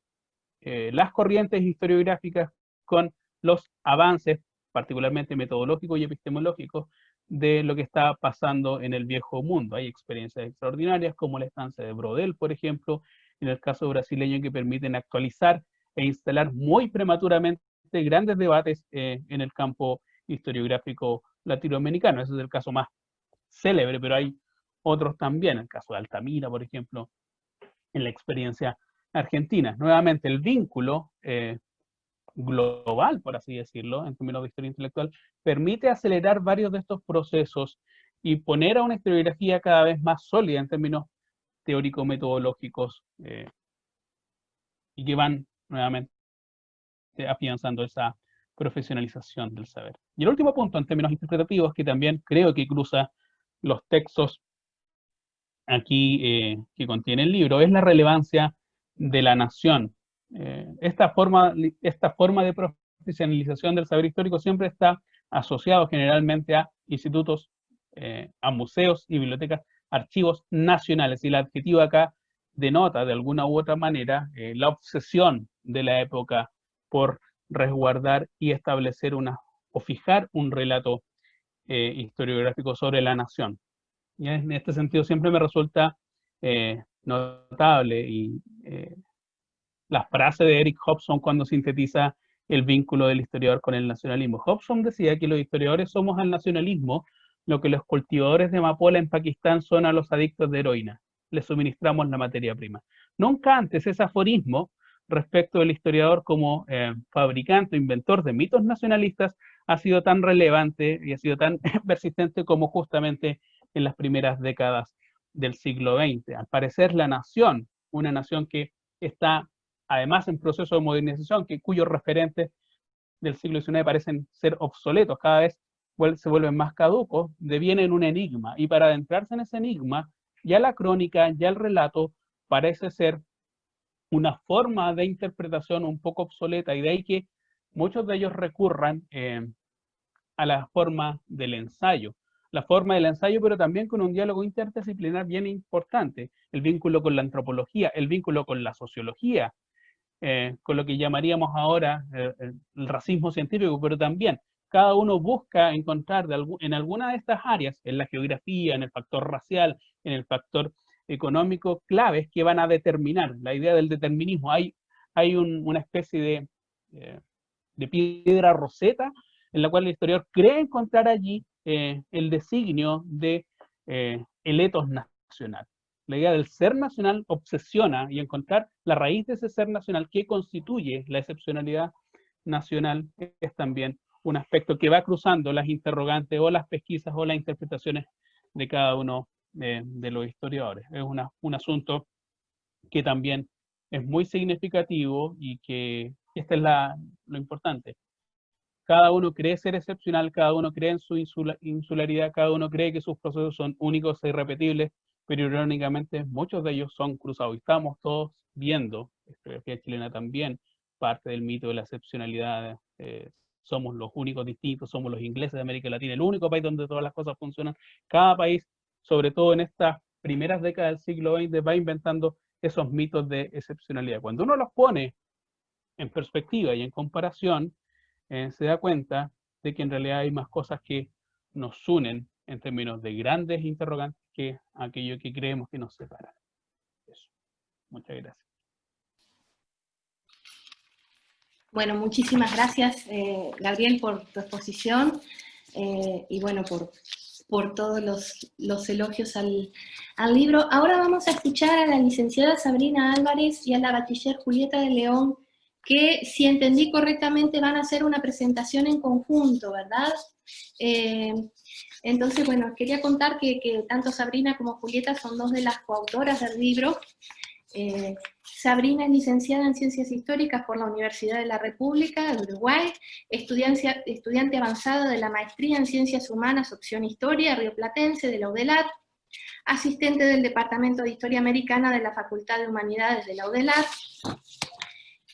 las corrientes historiográficas con los avances, particularmente metodológicos y epistemológicos, de lo que está pasando en el viejo mundo. Hay experiencias extraordinarias como la estancia de Brodel, por ejemplo, en el caso brasileño, que permiten actualizar e instalar muy prematuramente grandes debates en el campo historiográfico latinoamericano. Ese es el caso más célebre, pero hay otros también, el caso de Altamira, por ejemplo, en la experiencia argentina. Nuevamente, el vínculo global, por así decirlo, en términos de historia intelectual, permite acelerar varios de estos procesos y poner a una historiografía cada vez más sólida en términos teórico-metodológicos y que van nuevamente afianzando esa profesionalización del saber. Y el último punto en términos interpretativos, que también creo que cruza los textos aquí que contiene el libro, es la relevancia de la nación. Esta forma de profesionalización del saber histórico siempre está asociados generalmente a institutos, a museos y bibliotecas, archivos nacionales. Y el adjetivo acá denota de alguna u otra manera la obsesión de la época por resguardar y establecer o fijar un relato historiográfico sobre la nación. Y en este sentido siempre me resulta notable y la frase de Eric Hobson cuando sintetiza el vínculo del historiador con el nacionalismo. Hobson decía que los historiadores somos al nacionalismo lo que los cultivadores de amapola en Pakistán son a los adictos de heroína. Les suministramos la materia prima. Nunca antes ese aforismo respecto del historiador como fabricante o inventor de mitos nacionalistas ha sido tan relevante y ha sido tan persistente como justamente en las primeras décadas del siglo XX. Al parecer la nación, una nación que está además en proceso de modernización, cuyos referentes del siglo XIX parecen ser obsoletos, cada vez se vuelven más caducos, devienen un enigma. Y para adentrarse en ese enigma, ya la crónica, ya el relato, parece ser una forma de interpretación un poco obsoleta, y de ahí que muchos de ellos recurran a la forma del ensayo. La forma del ensayo, pero también con un diálogo interdisciplinar bien importante, el vínculo con la antropología, el vínculo con la sociología, con lo que llamaríamos ahora el racismo científico, pero también cada uno busca encontrar en alguna de estas áreas, en la geografía, en el factor racial, en el factor económico, claves que van a determinar la idea del determinismo. Hay una especie de piedra roseta en la cual el historiador cree encontrar allí el designio de el ethos nacional. La idea del ser nacional obsesiona y encontrar la raíz de ese ser nacional que constituye la excepcionalidad nacional es también un aspecto que va cruzando las interrogantes o las pesquisas o las interpretaciones de cada uno de los historiadores. Es un asunto que también es muy significativo y que esta es lo importante. Cada uno cree ser excepcional, cada uno cree en su insularidad, cada uno cree que sus procesos son únicos e irrepetibles, pero irónicamente muchos de ellos son cruzados. Y estamos todos viendo, la historiografía chilena también, parte del mito de la excepcionalidad. Somos los únicos distintos, somos los ingleses de América Latina, el único país donde todas las cosas funcionan. Cada país, sobre todo en estas primeras décadas del siglo XX, va inventando esos mitos de excepcionalidad. Cuando uno los pone en perspectiva y en comparación, se da cuenta de que en realidad hay más cosas que nos unen en términos de grandes interrogantes que aquello que creemos que nos separa. Eso. Muchas gracias. Bueno, muchísimas gracias, Gabriel, por tu exposición y bueno, por todos los elogios al libro. Ahora vamos a escuchar a la licenciada Sabrina Álvarez y a la bachiller Julieta de León, que, si entendí correctamente, van a hacer una presentación en conjunto, ¿verdad? Entonces, bueno, quería contar que tanto Sabrina como Julieta son dos de las coautoras del libro. Sabrina es licenciada en Ciencias Históricas por la Universidad de la República de Uruguay, estudiante avanzada de la Maestría en Ciencias Humanas, opción Historia, rioplatense de la UDELAR, asistente del Departamento de Historia Americana de la Facultad de Humanidades de la UDELAR,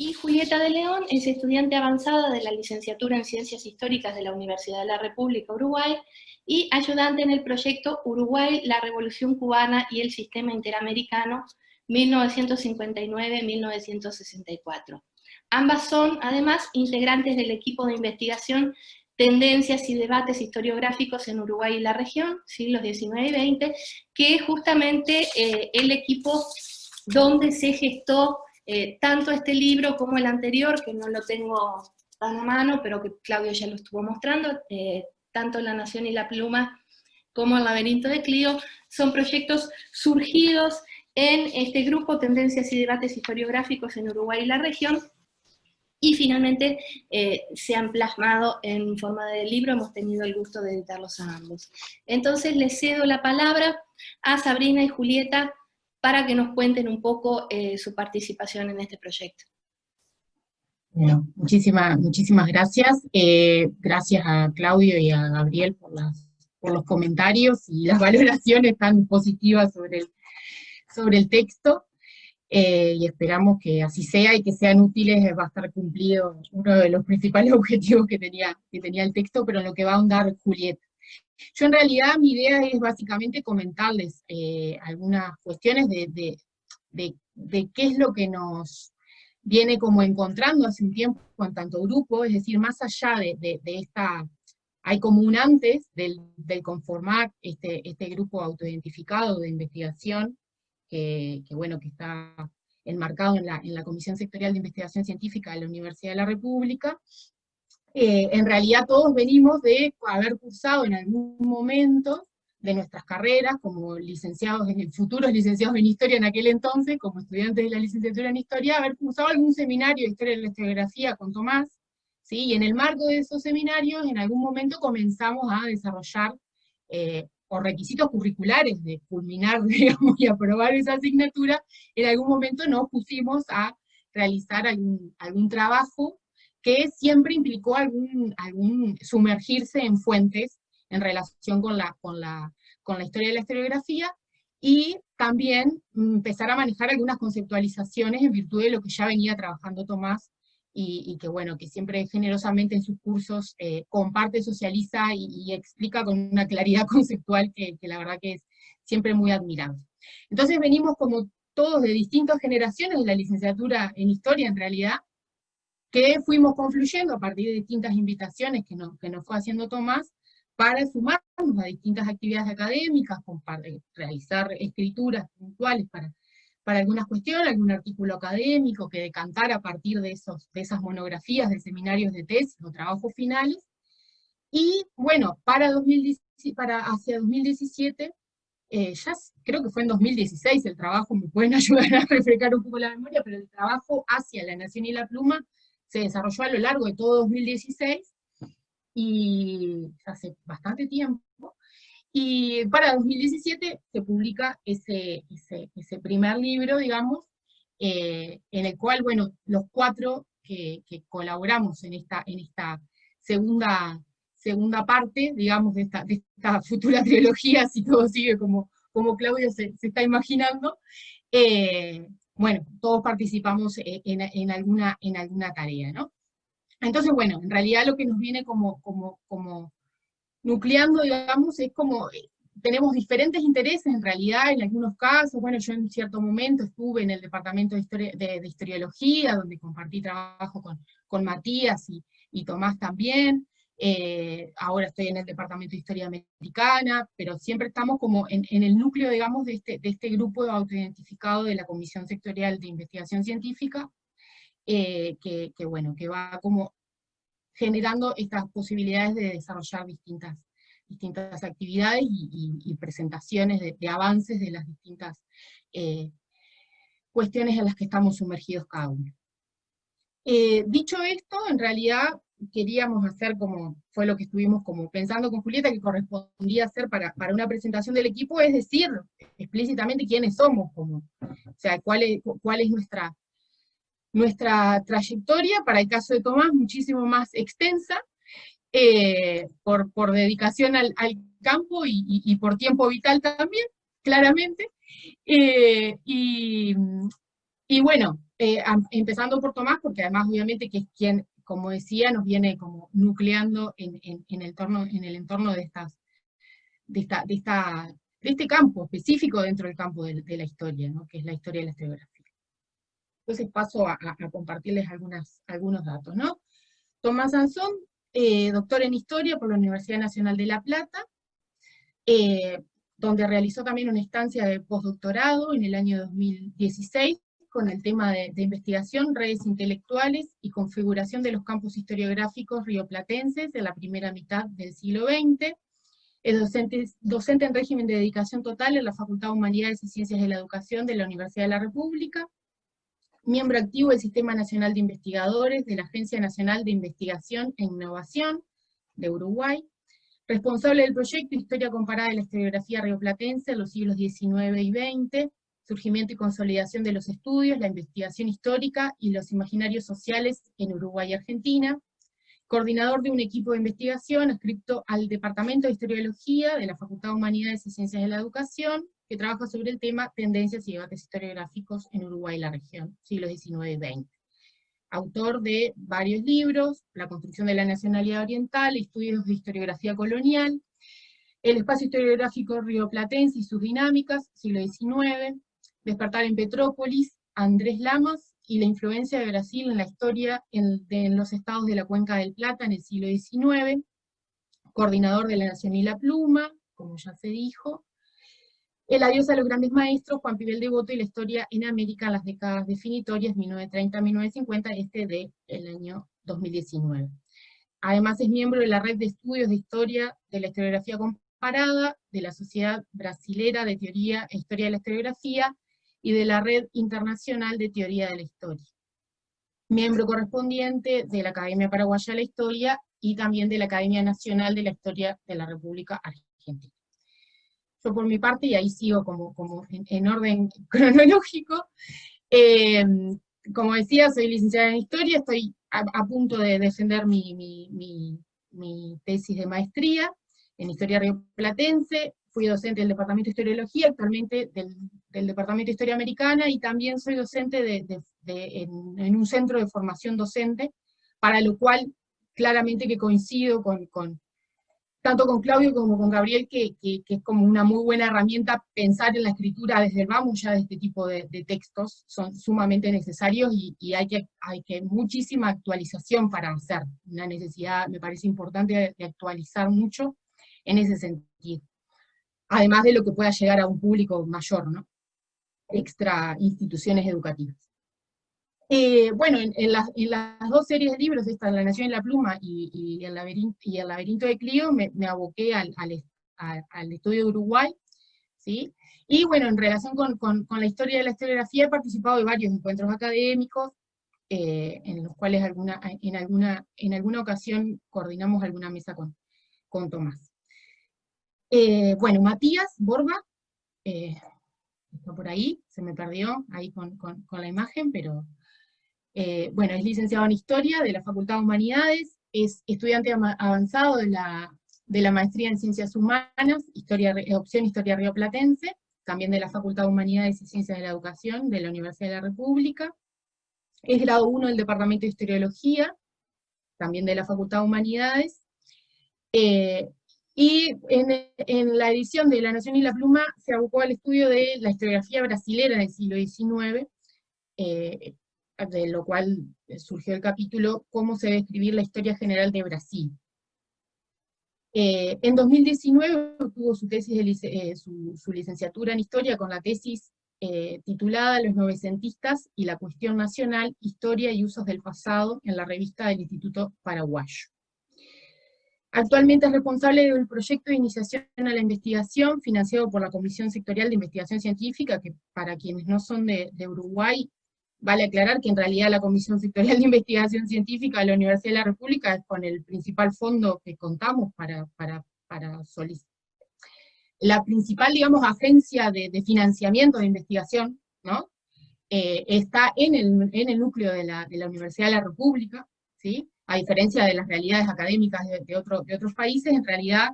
y Julieta de León es estudiante avanzada de la Licenciatura en Ciencias Históricas de la Universidad de la República Uruguay y ayudante en el proyecto Uruguay, la Revolución Cubana y el Sistema Interamericano 1959-1964. Ambas son, además, integrantes del equipo de investigación Tendencias y Debates Historiográficos en Uruguay y la Región, siglos XIX y XX, que es justamente el equipo donde se gestó tanto este libro como el anterior, que no lo tengo tan a mano, pero que Claudio ya lo estuvo mostrando, tanto La Nación y la Pluma como El Laberinto de Clio, son proyectos surgidos en este grupo Tendencias y Debates Historiográficos en Uruguay y la Región, y finalmente se han plasmado en forma de libro. Hemos tenido el gusto de editarlos a ambos. Entonces les cedo la palabra a Sabrina y Julieta para que nos cuenten un poco su participación en este proyecto. Bueno, muchísimas gracias. Gracias a Claudio y a Gabriel por los comentarios y las valoraciones tan positivas sobre el texto. y esperamos que así sea y que sean útiles. Va a estar cumplido uno de los principales objetivos que tenía el texto, pero en lo que va a ahondar Julieta. Yo en realidad mi idea es básicamente comentarles algunas cuestiones de qué es lo que nos viene como encontrando hace un tiempo en tanto grupo, es decir, más allá de esta, hay como un antes del conformar este grupo autoidentificado de investigación, que bueno, que está enmarcado en la Comisión Sectorial de Investigación Científica de la Universidad de la República. En realidad todos venimos de haber cursado en algún momento de nuestras carreras, como licenciados, futuros licenciados en Historia en aquel entonces, como estudiantes de la licenciatura en Historia, haber cursado algún seminario de Historia de la Historiografía con Tomás, ¿sí? Y en el marco de esos seminarios, en algún momento comenzamos a desarrollar o requisitos curriculares de culminar, digamos, y aprobar esa asignatura. En algún momento nos pusimos a realizar algún trabajo que siempre implicó algún sumergirse en fuentes en relación con la historia de la historiografía, y también empezar a manejar algunas conceptualizaciones en virtud de lo que ya venía trabajando Tomás, y que bueno, que siempre generosamente en sus cursos comparte, socializa y explica con una claridad conceptual que la verdad que es siempre muy admirable. Entonces venimos como todos de distintas generaciones de la licenciatura en Historia en realidad, que fuimos confluyendo a partir de distintas invitaciones que nos fue haciendo Tomás, para sumarnos a distintas actividades académicas, para realizar escrituras puntuales para algunas cuestiones, algún artículo académico que decantar a partir de esas monografías, de seminarios de tesis o trabajos finales. Y bueno, hacia 2017, ya creo que fue en 2016 el trabajo, me pueden ayudar a refrescar un poco la memoria, pero el trabajo hacia La Nación y la Pluma se desarrolló a lo largo de todo 2016, y hace bastante tiempo, y para 2017 se publica ese primer libro, digamos, en el cual, bueno, los cuatro que colaboramos en esta segunda parte, digamos, de esta futura trilogía, si todo sigue como Claudio se está imaginando, bueno, todos participamos en alguna tarea, ¿no? Entonces, bueno, en realidad lo que nos viene como nucleando, digamos, es como, tenemos diferentes intereses en realidad, en algunos casos. Bueno, yo en cierto momento estuve en el departamento de historiología, donde compartí trabajo con Matías y Tomás también. Ahora estoy en el departamento de historia americana, pero siempre estamos como en el núcleo, digamos, de este grupo autoidentificado de la Comisión Sectorial de Investigación Científica, que bueno, que va como generando estas posibilidades de desarrollar distintas actividades y presentaciones de avances de las distintas cuestiones en las que estamos sumergidos cada uno. Dicho esto, en realidad queríamos hacer fue lo que estuvimos como pensando con Julieta, que correspondía hacer para una presentación del equipo, es decir explícitamente quiénes somos, o sea, cuál es nuestra trayectoria, para el caso de Tomás, muchísimo más extensa, por dedicación al campo y por tiempo vital también, claramente. Y bueno, empezando por Tomás, porque además obviamente que es quien, como decía, nos viene como nucleando en el entorno de este campo específico dentro del campo de la historia, ¿no? Que es la historia de la historiografía. Entonces paso a compartirles algunos datos, ¿no? Tomás Sansón, doctor en Historia por la Universidad Nacional de La Plata, donde realizó también una estancia de postdoctorado en el año 2016, con el tema de investigación, redes intelectuales y configuración de los campos historiográficos rioplatenses de la primera mitad del siglo XX. Es docente en régimen de dedicación total en la Facultad de Humanidades y Ciencias de la Educación de la Universidad de la República, miembro activo del Sistema Nacional de Investigadores de la Agencia Nacional de Investigación e Innovación de Uruguay, responsable del proyecto Historia Comparada de la Historiografía Rioplatense en los siglos XIX y XX, surgimiento y consolidación de los estudios, la investigación histórica y los imaginarios sociales en Uruguay y Argentina, coordinador de un equipo de investigación adscrito al Departamento de Historiología de la Facultad de Humanidades y Ciencias de la Educación, que trabaja sobre el tema Tendencias y debates historiográficos en Uruguay y la región, siglos XIX y XX. Autor de varios libros: La construcción de la nacionalidad oriental, Estudios de historiografía colonial, El espacio historiográfico rioplatense y sus dinámicas, siglo XIX, Despertar en Petrópolis, Andrés Lamas, y la influencia de Brasil en la historia en los estados de la Cuenca del Plata en el siglo XIX, coordinador de La Nación y la Pluma, como ya se dijo, El adiós a los grandes maestros, Juan Pibel Devoto y la historia en América en las décadas definitorias, 1930-1950, del año 2019. Además es miembro de la Red de Estudios de Historia de la Historiografía Comparada, de la Sociedad Brasilera de Teoría e Historia de la Historiografía, y de la Red Internacional de Teoría de la Historia. Miembro correspondiente de la Academia Paraguaya de la Historia y también de la Academia Nacional de la Historia de la República Argentina. Yo por mi parte, y ahí sigo como en orden cronológico, como decía, soy licenciada en Historia, estoy a punto de defender mi tesis de maestría en Historia Rioplatense. Fui docente del Departamento de Historiología, actualmente del Departamento de Historia Americana, y también soy docente en un centro de formación docente, para lo cual claramente que coincido tanto con Claudio como con Gabriel, que es como una muy buena herramienta pensar en la escritura desde el vamos ya de este tipo de textos, son sumamente necesarios, y hay que muchísima actualización para hacer, una necesidad, me parece importante, de actualizar mucho en ese sentido. Además de lo que pueda llegar a un público mayor, ¿no? Extra instituciones educativas. Bueno, en las dos series de libros, esta, La Nación y la Pluma y El laberinto de Clio, me aboqué al estudio de Uruguay, ¿sí? Y bueno, en relación con la historia de la historiografía, he participado de varios encuentros académicos, en los cuales en alguna ocasión coordinamos alguna mesa con Tomás. Bueno, Matías Borba, está por ahí, se me perdió ahí con la imagen, pero bueno, es licenciado en Historia de la Facultad de Humanidades, es estudiante avanzado de la Maestría en Ciencias Humanas, opción Historia Rioplatense, también de la Facultad de Humanidades y Ciencias de la Educación de la Universidad de la República. Es grado 1 del Departamento de Historiología, también de la Facultad de Humanidades. Y en la edición de La Nación y la Pluma se abocó al estudio de la historiografía brasilera del siglo XIX, de lo cual surgió el capítulo Cómo se debe escribir la historia general de Brasil. En 2019 obtuvo su tesis su licenciatura en Historia con la tesis titulada Los novecentistas y la cuestión nacional, historia y usos del pasado, en la revista del Instituto Paraguayo. Actualmente es responsable del proyecto de iniciación a la investigación, financiado por la Comisión Sectorial de Investigación Científica, que para quienes no son de Uruguay, vale aclarar que en realidad la Comisión Sectorial de Investigación Científica de la Universidad de la República es con el principal fondo que contamos para solicitar. La principal, digamos, agencia de financiamiento de investigación, ¿no? Está en el núcleo de la Universidad de la República, ¿sí? A diferencia de las realidades académicas de otros países, en realidad,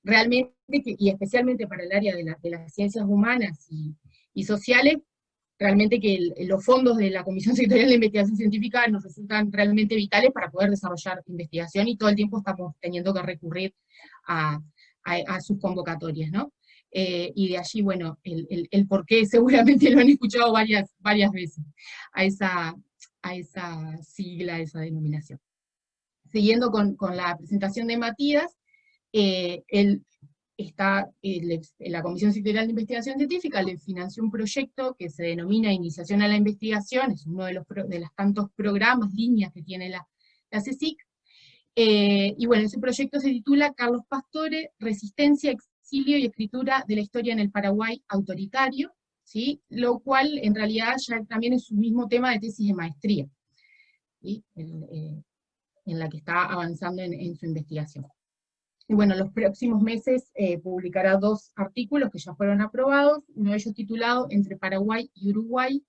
realmente, y especialmente para el área de las ciencias humanas y sociales, realmente que los fondos de la Comisión Sectorial de Investigación Científica nos resultan realmente vitales para poder desarrollar investigación, y todo el tiempo estamos teniendo que recurrir a sus convocatorias, ¿no? Y de allí, bueno, el por qué seguramente lo han escuchado varias veces, a esa sigla, a esa denominación. Siguiendo con la presentación de Matías, la Comisión Sectorial de Investigación Científica le financió un proyecto que se denomina Iniciación a la Investigación, es uno de los tantos programas, líneas que tiene la CSIC, y bueno, ese proyecto se titula Carlos Pastore, Resistencia, Exilio y Escritura de la Historia en el Paraguay Autoritario, ¿sí? Lo cual en realidad ya también es su mismo tema de tesis de maestría, ¿sí? En la que está avanzando en su investigación. Y bueno, los próximos meses publicará 2 artículos que ya fueron aprobados, uno de ellos titulado Entre Paraguay y Uruguay,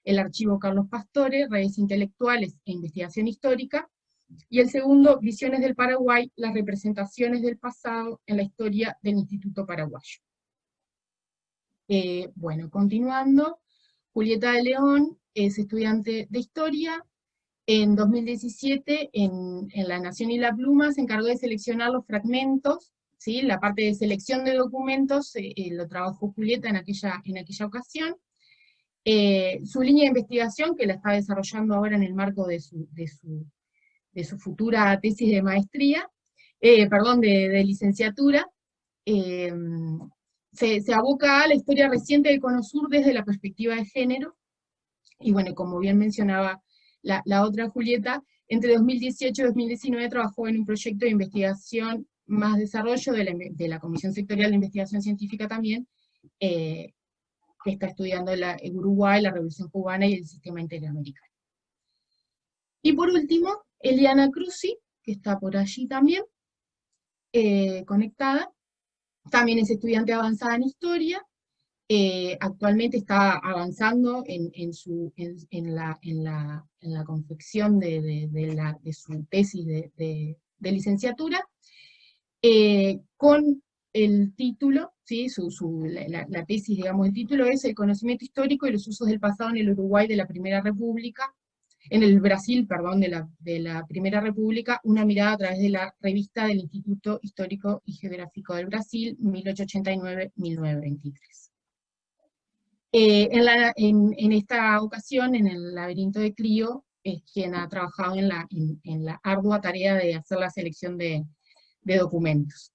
el archivo Carlos Pastore, redes intelectuales e investigación histórica, y el segundo, Visiones del Paraguay, las representaciones del pasado en la historia del Instituto Paraguayo. Bueno, continuando, Julieta de León es estudiante de Historia. En 2017, en La Nación y la Pluma, se encargó de seleccionar los fragmentos, ¿sí? La parte de selección de documentos lo trabajó Julieta en aquella ocasión. Su línea de investigación, que la está desarrollando ahora en el marco de su futura tesis de maestría, de licenciatura, se aboca a la historia reciente del Cono Sur desde la perspectiva de género, y bueno, como bien mencionaba la otra Julieta, entre 2018 y 2019 trabajó en un proyecto de investigación más desarrollo de la Comisión Sectorial de Investigación Científica también, que está estudiando en Uruguay, la Revolución Cubana y el sistema interamericano. Y por último, Eliana Cruzi, que está por allí también, conectada, también es estudiante avanzada en Historia, actualmente está avanzando en la confección de su tesis de licenciatura, con el título, ¿sí? La tesis, digamos, el título es El conocimiento histórico y los usos del pasado en el Uruguay de la Primera República, en el Brasil, perdón, de la Primera República, una mirada a través de la revista del Instituto Histórico y Geográfico del Brasil, 1889-1923. En esta ocasión, en el laberinto de Clio, es quien ha trabajado en la ardua tarea de hacer la selección de documentos.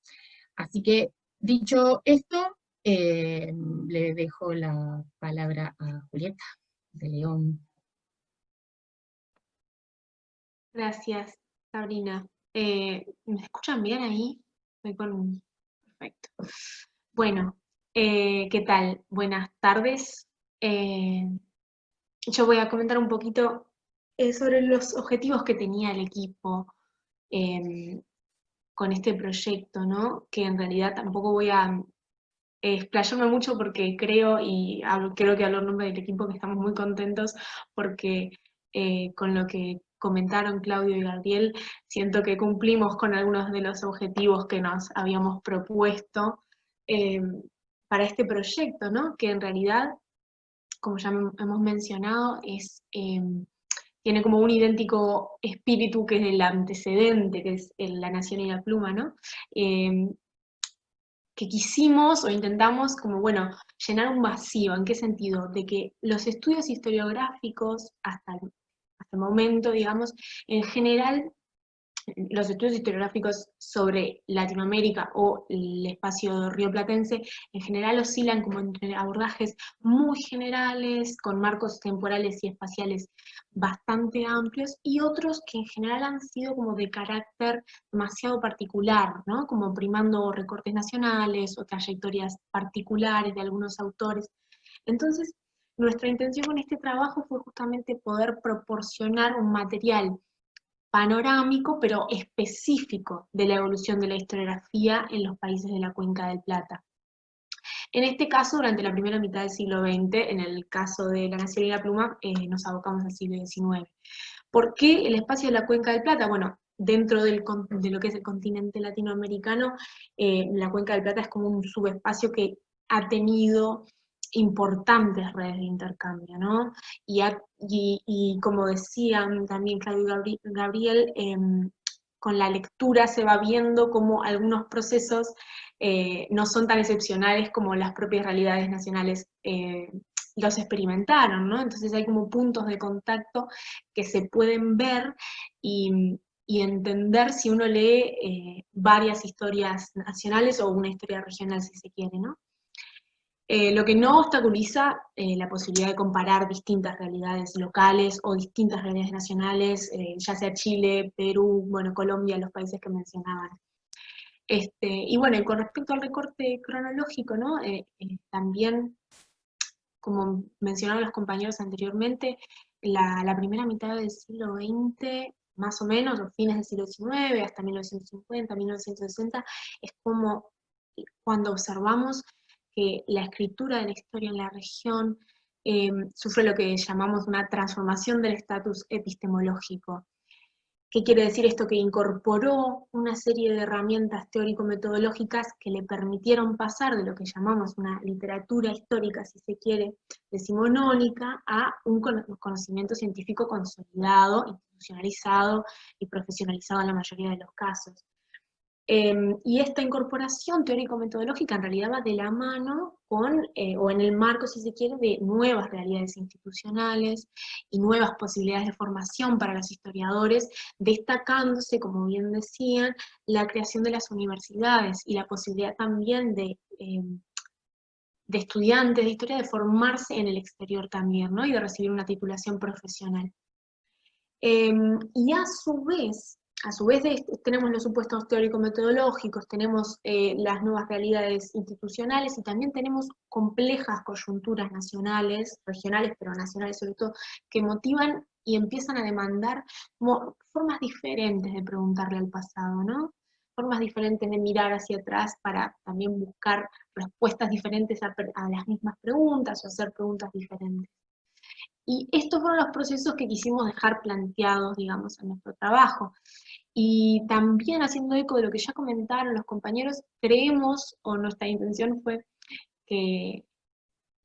Así que, dicho esto, le dejo la palabra a Julieta de León. Gracias, Sabrina. ¿Me escuchan bien ahí? Perfecto. Bueno, ¿qué tal? Buenas tardes. Yo voy a comentar un poquito sobre los objetivos que tenía el equipo con este proyecto, ¿no? Que en realidad tampoco voy a explayarme mucho porque creo que hablo en nombre del equipo que estamos muy contentos porque con lo que comentaron Claudio y Gabriel, siento que cumplimos con algunos de los objetivos que nos habíamos propuesto para este proyecto, ¿no? Que en realidad, como ya hemos mencionado, tiene como un idéntico espíritu que es el antecedente, que es La Nación y la Pluma, ¿no? Que quisimos o intentamos como, bueno, llenar un vacío. ¿En qué sentido? De que los estudios historiográficos hasta el momento, digamos, en general, los estudios historiográficos sobre Latinoamérica o el espacio rioplatense, en general oscilan como entre abordajes muy generales, con marcos temporales y espaciales bastante amplios, y otros que en general han sido como de carácter demasiado particular, ¿no? Como primando recortes nacionales o trayectorias particulares de algunos autores. Entonces, nuestra intención con este trabajo fue justamente poder proporcionar un material panorámico, pero específico de la evolución de la historiografía en los países de la Cuenca del Plata. En este caso, durante la primera mitad del siglo XX, en el caso de La Nación y la Pluma, nos abocamos al siglo XIX. ¿Por qué el espacio de la Cuenca del Plata? Bueno, dentro de lo que es el continente latinoamericano, la Cuenca del Plata es como un subespacio que ha tenido importantes redes de intercambio, ¿no? Y como decían también Claudio y Gabriel, con la lectura se va viendo cómo algunos procesos no son tan excepcionales como las propias realidades nacionales los experimentaron, ¿no? Entonces hay como puntos de contacto que se pueden ver y entender si uno lee varias historias nacionales o una historia regional, si se quiere, ¿no? Lo que no obstaculiza la posibilidad de comparar distintas realidades locales o distintas realidades nacionales, ya sea Chile, Perú, bueno, Colombia, los países que mencionaban. Y bueno, y con respecto al recorte cronológico, ¿no? También, como mencionaron los compañeros anteriormente, la primera mitad del siglo XX, más o menos, los fines del siglo XIX, hasta 1950, 1960, es como cuando observamos que la escritura de la historia en la región sufre lo que llamamos una transformación del estatus epistemológico. ¿Qué quiere decir esto? Que incorporó una serie de herramientas teórico-metodológicas que le permitieron pasar de lo que llamamos una literatura histórica, si se quiere, decimonónica, a un conocimiento científico consolidado, institucionalizado y profesionalizado en la mayoría de los casos. Y esta incorporación teórico-metodológica en realidad va de la mano con, o en el marco, si se quiere, de nuevas realidades institucionales y nuevas posibilidades de formación para los historiadores, destacándose, como bien decían, la creación de las universidades y la posibilidad también de estudiantes de historia de formarse en el exterior también, ¿no? Y de recibir una titulación profesional. Y a su vez tenemos los supuestos teórico-metodológicos, tenemos las nuevas realidades institucionales y también tenemos complejas coyunturas nacionales, regionales, pero nacionales sobre todo, que motivan y empiezan a demandar como formas diferentes de preguntarle al pasado, ¿no? Formas diferentes de mirar hacia atrás para también buscar respuestas diferentes a las mismas preguntas o hacer preguntas diferentes. Y estos fueron los procesos que quisimos dejar planteados, digamos, en nuestro trabajo. Y también haciendo eco de lo que ya comentaron los compañeros, creemos, o nuestra intención fue que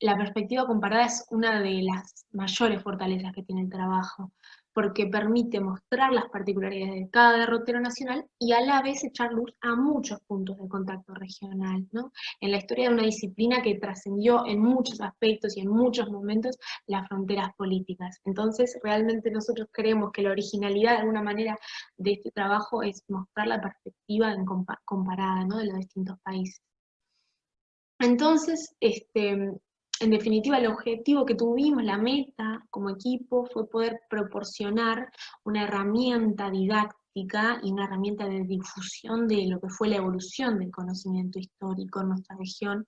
la perspectiva comparada es una de las mayores fortalezas que tiene el trabajo, porque permite mostrar las particularidades de cada derrotero nacional y a la vez echar luz a muchos puntos de contacto regional, ¿no? En la historia de una disciplina que trascendió en muchos aspectos y en muchos momentos las fronteras políticas. Entonces, realmente nosotros creemos que la originalidad de alguna manera de este trabajo es mostrar la perspectiva comparada, ¿no? De los distintos países. Entonces, en definitiva, el objetivo que tuvimos, la meta como equipo, fue poder proporcionar una herramienta didáctica y una herramienta de difusión de lo que fue la evolución del conocimiento histórico en nuestra región,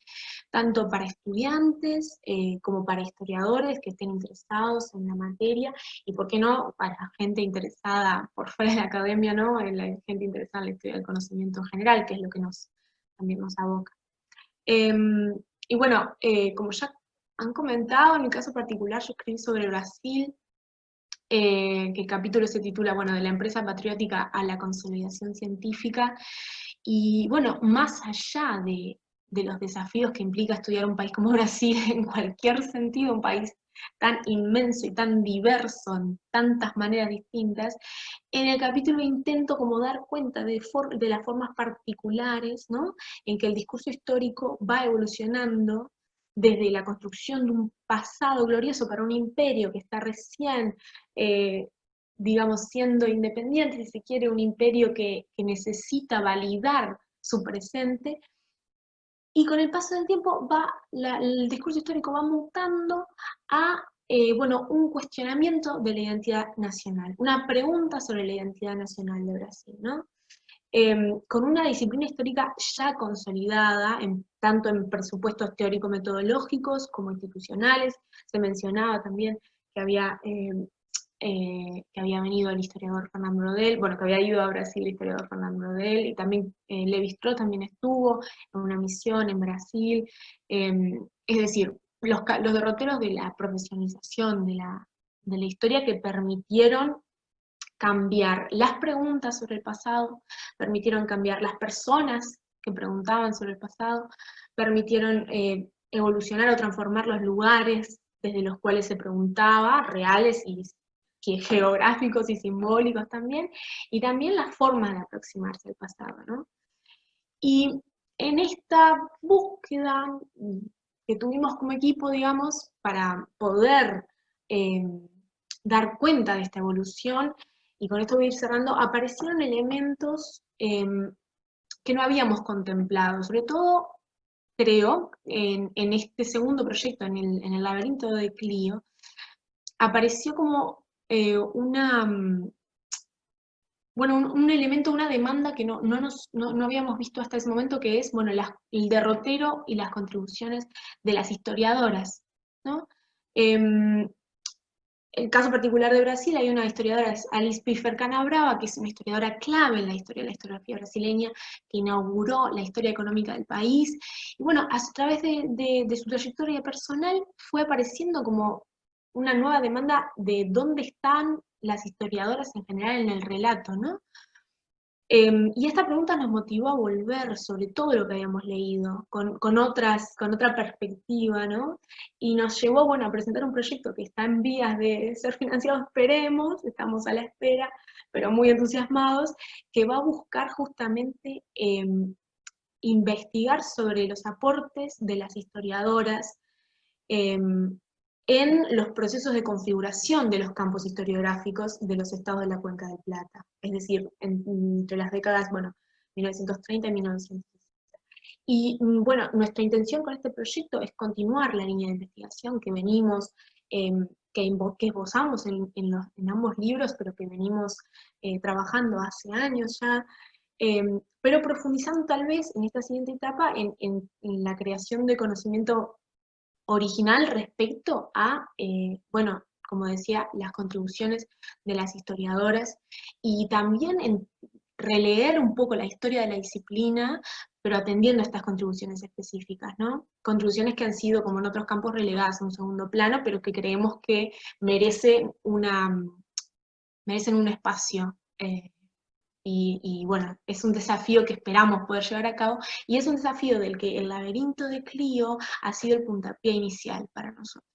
tanto para estudiantes como para historiadores que estén interesados en la materia, y por qué no, para gente interesada por fuera de la academia, ¿no? La gente interesada en la historia del conocimiento en general, que es lo que también nos aboca. Y bueno, como ya han comentado, en mi caso particular yo escribí sobre Brasil, que el capítulo se titula, bueno, de la empresa patriótica a la consolidación científica, y bueno, más allá de los desafíos que implica estudiar un país como Brasil, en cualquier sentido, un país tan inmenso y tan diverso en tantas maneras distintas, en el capítulo intento como dar cuenta de las formas particulares, ¿no? En que el discurso histórico va evolucionando desde la construcción de un pasado glorioso para un imperio que está recién, digamos, siendo independiente, si se quiere, un imperio que necesita validar su presente, y con el paso del tiempo el discurso histórico va mutando a bueno, un cuestionamiento de la identidad nacional, una pregunta sobre la identidad nacional de Brasil, ¿no? Con una disciplina histórica ya consolidada, tanto en presupuestos teórico-metodológicos como institucionales. Se mencionaba también que había venido el historiador Fernando Brodel, bueno, que había ido a Brasil el historiador Fernando Brodel, y también Lévi-Strauss también estuvo en una misión en Brasil. Es decir, los derroteros de la profesionalización de la historia que permitieron cambiar las preguntas sobre el pasado, permitieron cambiar las personas que preguntaban sobre el pasado, permitieron evolucionar o transformar los lugares desde los cuales se preguntaba, reales y geográficos y simbólicos también, y también las formas de aproximarse al pasado, ¿no? Y en esta búsqueda que tuvimos como equipo, digamos, para poder dar cuenta de esta evolución, y con esto voy a ir cerrando, aparecieron elementos que no habíamos contemplado, sobre todo, creo, en este segundo proyecto, en el laberinto de Clio, apareció como un elemento, una demanda que no habíamos visto hasta ese momento, que es, bueno, el derrotero y las contribuciones de las historiadoras, ¿no? El caso particular de Brasil, hay una historiadora, Alice Pfeffer Canabrava, que es una historiadora clave en la historia de la historiografía brasileña, que inauguró la historia económica del país, y bueno, a través de su trayectoria personal fue apareciendo como una nueva demanda de dónde están las historiadoras en general en el relato, ¿no? Y esta pregunta nos motivó a volver sobre todo lo que habíamos leído, con otra perspectiva, ¿no? Y nos llevó, bueno, a presentar un proyecto que está en vías de ser financiado, esperemos, estamos a la espera, pero muy entusiasmados, que va a buscar justamente investigar sobre los aportes de las historiadoras en los procesos de configuración de los campos historiográficos de los estados de la Cuenca del Plata, es decir, entre las décadas, bueno, 1930 y 1960. Y bueno, nuestra intención con este proyecto es continuar la línea de investigación que venimos, que esbozamos en ambos libros, pero que venimos trabajando hace años ya, pero profundizando tal vez en esta siguiente etapa en la creación de conocimiento original respecto a, bueno, como decía, las contribuciones de las historiadoras y también en releer un poco la historia de la disciplina, pero atendiendo a estas contribuciones específicas, ¿no? Contribuciones que han sido, como en otros campos, relegadas a un segundo plano, pero que creemos que merecen un espacio. Y bueno, es un desafío que esperamos poder llevar a cabo, y es un desafío del que el laberinto de Clio ha sido el puntapié inicial para nosotros.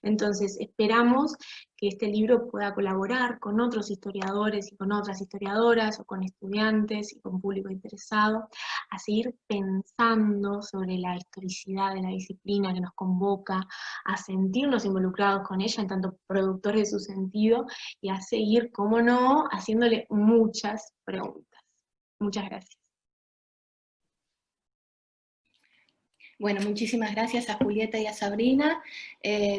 Entonces, esperamos que este libro pueda colaborar con otros historiadores y con otras historiadoras, o con estudiantes y con público interesado, a seguir pensando sobre la historicidad de la disciplina que nos convoca, a sentirnos involucrados con ella en tanto productores de su sentido, y a seguir, cómo no, haciéndole muchas preguntas. Muchas gracias. Bueno, muchísimas gracias a Julieta y a Sabrina.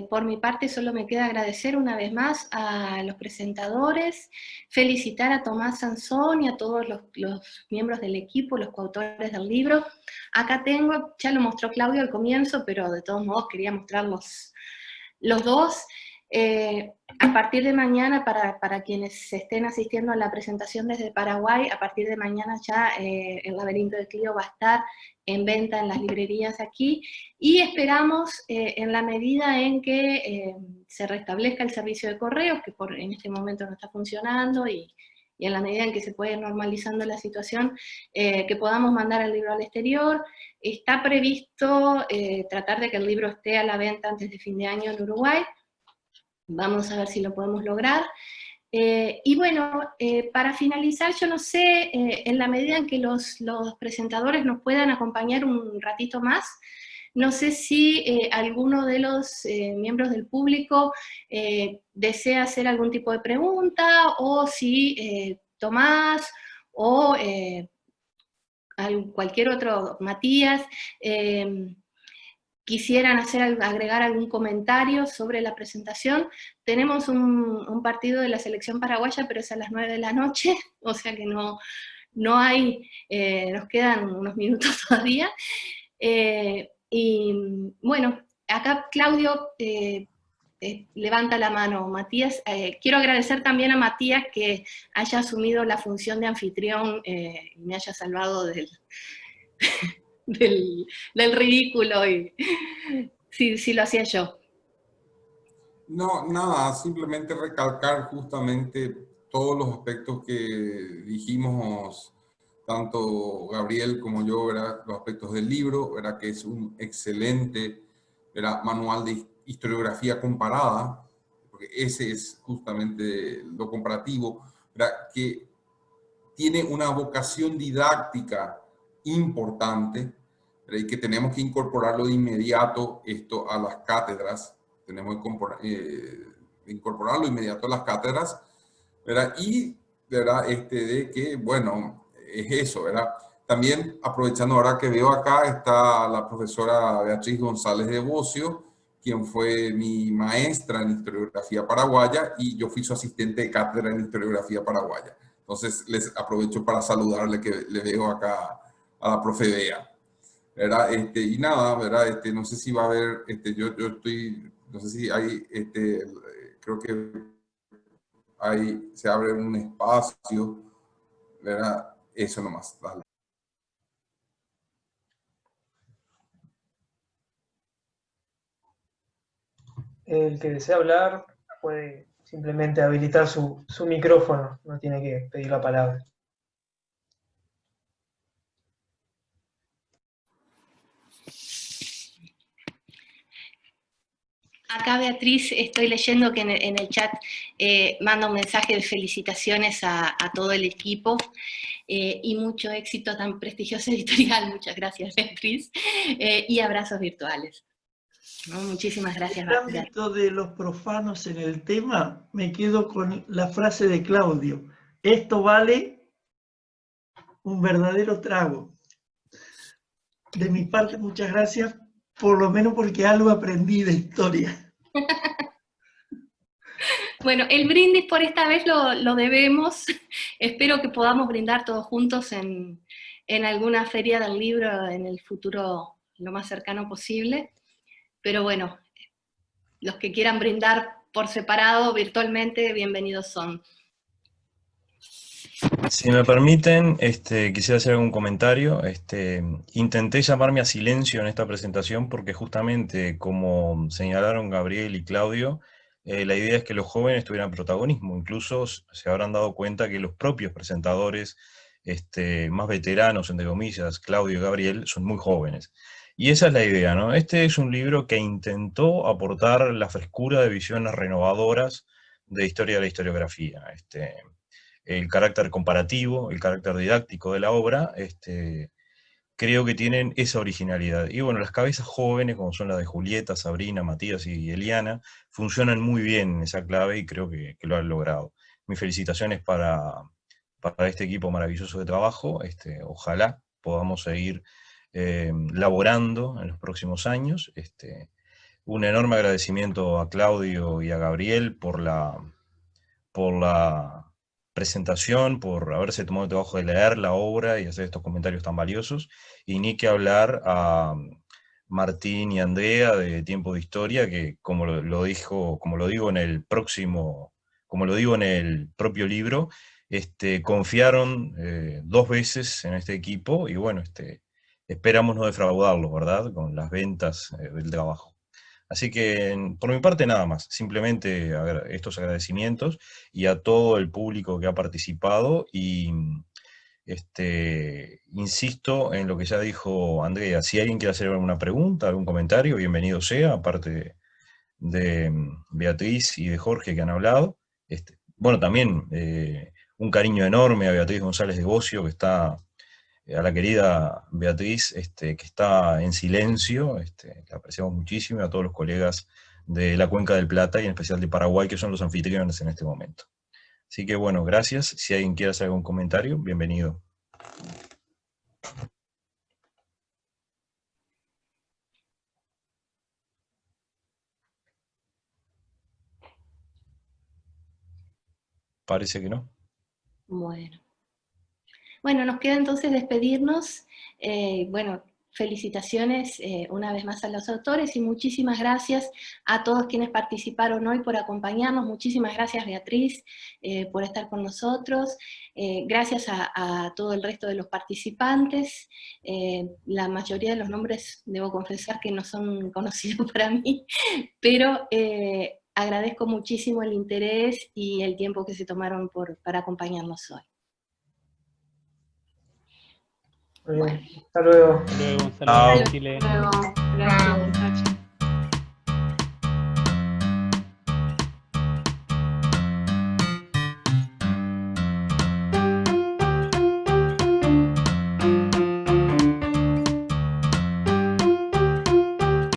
Por mi parte solo me queda agradecer una vez más a los presentadores, felicitar a Tomás Sansón y a todos los miembros del equipo, los coautores del libro. Acá tengo, ya lo mostró Claudio al comienzo, pero de todos modos quería mostrar los dos. A partir de mañana, para quienes estén asistiendo a la presentación desde Paraguay, a partir de mañana ya el laberinto de Clio va a estar en venta en las librerías aquí, y esperamos en la medida en que se restablezca el servicio de correos, que en este momento no está funcionando, y en la medida en que se puede ir normalizando la situación, que podamos mandar el libro al exterior. Está previsto tratar de que el libro esté a la venta antes de fin de año en Uruguay. Vamos a ver si lo podemos lograr. Y bueno, para finalizar, yo no sé, en la medida en que los presentadores nos puedan acompañar un ratito más, no sé si alguno de los miembros del público desea hacer algún tipo de pregunta, o si Tomás o cualquier otro, Matías, quisieran agregar algún comentario sobre la presentación. Tenemos un partido de la selección paraguaya, pero es a las 9 de la noche, o sea que no hay, nos quedan unos minutos todavía. Y bueno, acá Claudio levanta la mano. Matías, quiero agradecer también a Matías que haya asumido la función de anfitrión y me haya salvado del ridículo, y si lo hacía yo. No, nada, simplemente recalcar justamente todos los aspectos que dijimos, tanto Gabriel como yo, ¿verdad? Los aspectos del libro, ¿verdad? Que es un excelente, ¿verdad? Manual de historiografía comparada, porque ese es justamente lo comparativo, ¿verdad? Que tiene una vocación didáctica importante, ¿verdad? Y que tenemos que incorporarlo de inmediato esto a las cátedras. Tenemos que incorporarlo inmediato a las cátedras, ¿verdad? Y, ¿verdad? De que, bueno, es eso, ¿verdad? También, aprovechando ahora que veo acá, está la profesora Beatriz González de Bocio, quien fue mi maestra en historiografía paraguaya, y yo fui su asistente de cátedra en historiografía paraguaya. Entonces, les aprovecho para saludarle, que le veo acá a la profe Bea, ¿verdad? Y nada, ¿verdad? No sé si va a haber, yo estoy, no sé si hay, creo que ahí se abre un espacio, ¿verdad? Eso nomás, dale. El que desea hablar puede simplemente habilitar su micrófono, no tiene que pedir la palabra. Acá, Beatriz, estoy leyendo que en el chat manda un mensaje de felicitaciones a todo el equipo y mucho éxito a tan prestigiosa editorial. Muchas gracias, Beatriz. Y abrazos virtuales. ¿No? Muchísimas gracias, En el ámbito de los profanos en el tema, me quedo con la frase de Claudio. Esto vale un verdadero trago. De mi parte, muchas gracias, por lo menos porque algo aprendí de historia. Bueno, el brindis por esta vez lo debemos. Espero que podamos brindar todos juntos en alguna feria del libro en el futuro lo más cercano posible. Pero bueno, los que quieran brindar por separado, virtualmente, bienvenidos son. Si me permiten, quisiera hacer algún comentario. Intenté llamarme a silencio en esta presentación porque justamente, como señalaron Gabriel y Claudio, la idea es que los jóvenes tuvieran protagonismo. Incluso se habrán dado cuenta que los propios presentadores más veteranos, entre comillas, Claudio y Gabriel, son muy jóvenes. Y esa es la idea, ¿no? Este es un libro que intentó aportar la frescura de visiones renovadoras de historia de la historiografía. El carácter comparativo, el carácter didáctico de la obra, creo que tienen esa originalidad. Y bueno, las cabezas jóvenes, como son las de Julieta, Sabrina, Matías y Eliana, funcionan muy bien en esa clave y creo que lo han logrado. Mis felicitaciones para este equipo maravilloso de trabajo. Ojalá podamos seguir laborando en los próximos años. Un enorme agradecimiento a Claudio y a Gabriel por la presentación, por haberse tomado el trabajo de leer la obra y hacer estos comentarios tan valiosos, y ni que hablar a Martín y Andrea de Tiempo de Historia, que como lo digo en el propio libro, confiaron 2 veces en este equipo, y bueno, esperamos no defraudarlos, ¿verdad?, con las ventas del trabajo. Así que, por mi parte, nada más. Simplemente estos agradecimientos y a todo el público que ha participado. Y insisto en lo que ya dijo Andrea. Si alguien quiere hacer alguna pregunta, algún comentario, bienvenido sea, aparte de Beatriz y de Jorge que han hablado. Bueno, también un cariño enorme a Beatriz González de Bocio, que está... a la querida Beatriz, que está en silencio, que apreciamos muchísimo, y a todos los colegas de la Cuenca del Plata y en especial de Paraguay, que son los anfitriones en este momento. Así que bueno, gracias. Si alguien quiere hacer algún comentario, bienvenido. Parece que no. Bueno, nos queda entonces despedirnos. Bueno, felicitaciones una vez más a los autores y muchísimas gracias a todos quienes participaron hoy por acompañarnos. Muchísimas gracias, Beatriz, por estar con nosotros. Gracias a todo el resto de los participantes. La mayoría de los nombres, debo confesar que no son conocidos para mí, pero agradezco muchísimo el interés y el tiempo que se tomaron para acompañarnos hoy. Muy bien. Hasta luego. Hasta luego, un saludo a Chile. Luego, gracias.